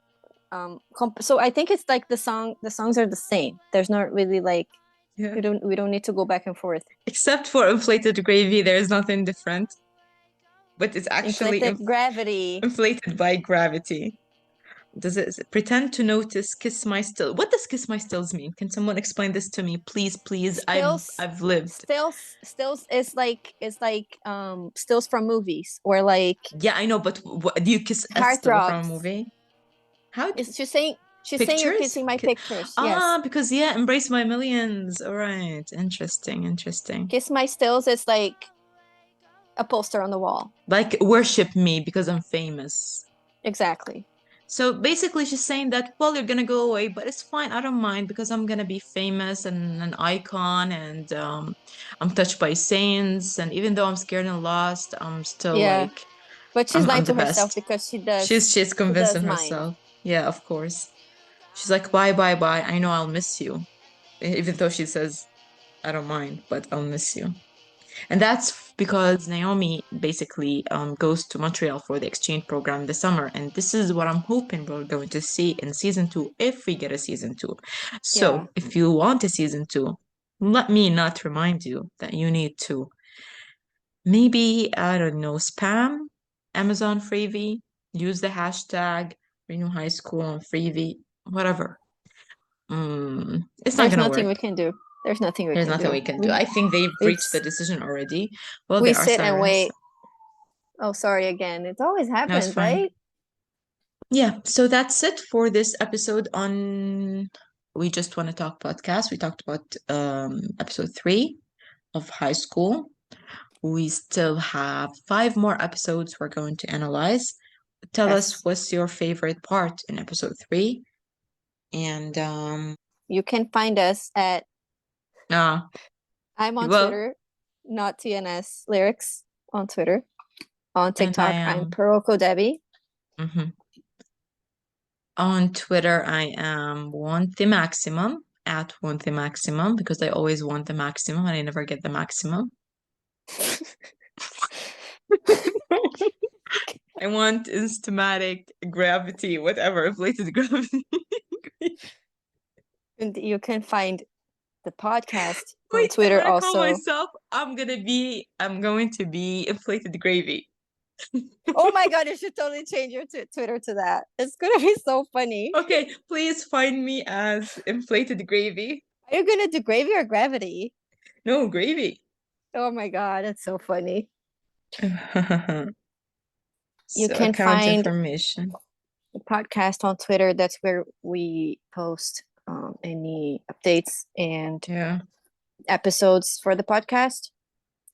so I think it's like the songs are the same. There's not really like Yeah. we don't need to go back and forth. Except for inflated gravy, there is nothing different. But it's actually Inflated gravity. inflated by gravity. Does it pretend to notice kiss my still? What does kiss my stills mean? Can someone explain this to me? Please, please. Stills I've lived. stills is like stills from movies or like Yeah, I know, but do you kiss a still from a heartthrobs. movie? How Is she's saying you're pictures? kissing my pictures. Ah, Yes. because yeah, embrace my millions. All right, interesting, interesting. Kiss my stills is like a poster on the wall. Like worship me because I'm famous. Exactly. So basically, she's saying that, well, you're gonna go away, but it's fine. I don't mind because I'm gonna be famous and an icon, and I'm touched by saints. And even though I'm scared and lost, I'm still Yeah. like, But she's I'm lying the to herself best. because She's she does convincing mind. herself. Yeah, of course. She's like, bye, bye, bye. I know I'll miss you, even though she says, I don't mind, but I'll miss you. And that's because Naomi basically goes to Montreal for the exchange program this summer. And this is what I'm hoping we're going to see in season two, if we get a season two. Yeah. So if you want a season two, let me not remind you that you need to maybe, I don't know, spam Amazon Freebie, use the hashtag Renew High School on Freebie, whatever. It's not There's gonna nothing we work. can do. There's nothing we There's can nothing do. we can do. I think they've We reached the decision already. Well, we there are sit and sirens. wait. Oh, sorry again. It always No, it's happens, fine. right? Yeah, so that's it for this episode on We Just Want to Talk podcast. We talked about episode 3 of high school. We still have 5 more episodes we're going to analyze. Tell us Yes. what's your favorite part in episode 3. And You can find us at uh I'm on well, Twitter, not TNS lyrics on Twitter. On and I TikTok, I'm am Peroko Debbie. mhm. On Twitter, I am want the maximum at want the maximum because I always want the maximum and I never get the maximum. I want instamatic gravity, whatever, inflated gravity. And you can find The podcast on Wait, I'm Twitter gonna call also. myself. I'm going to be inflated gravy. Oh my God, you should totally change your Twitter to that. It's gonna be so funny. Okay, please find me as inflated gravy. Are you gonna do gravy or gravity? No, gravy. Oh my God, that's so funny. You So can account find information. the podcast on Twitter. That's where we post any updates and Yeah. episodes for the podcast.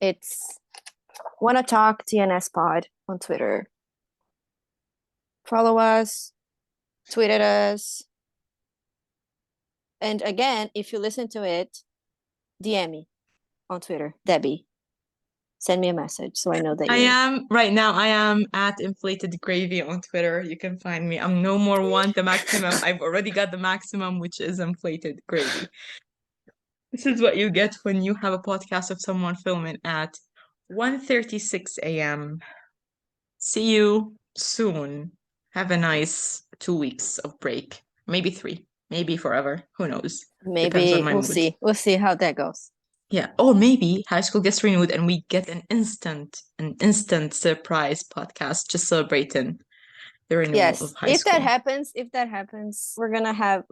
It's Wanna Talk TNS Pod on Twitter. Follow us, tweet at us. And again, if you listen to it, DM me on Twitter, Debbie. Send me a message so I know that I you. am right now. I am at inflated gravy on Twitter. You can find me. I'm no more one the maximum. I've already got the maximum, which is inflated gravy. This is what you get when you have a podcast of someone filming at 1:36 a.m. See you soon. Have a nice 2 weeks of break. Maybe 3. Maybe forever. Who knows? Depends on Maybe my we'll mood. see. We'll see how that goes. Yeah. Or maybe high school gets renewed and we get an instant surprise podcast just celebrating the renewal of Yes, high school. if that happens, we're gonna have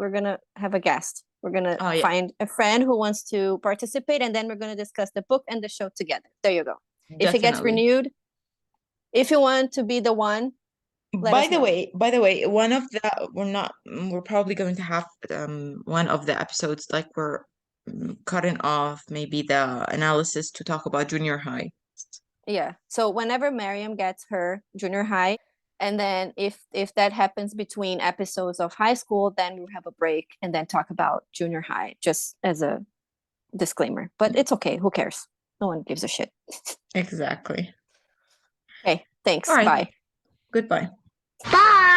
a guest. We're gonna Oh yeah, find a friend who wants to participate, and then we're gonna discuss the book and the show together. There you go. If it gets definitely. renewed, if you want to be the one, let us know. By the way, one of the we're probably going to have one of the episodes like we're cutting off maybe the analysis to talk about junior high. Yeah. So whenever Mariam gets her junior high, and then if that happens between episodes of high school, then we'll have a break and then talk about junior high, just as a disclaimer. But it's okay. Who cares? No one gives a shit. Exactly. Okay. All Thanks. right. Bye. Goodbye. Bye.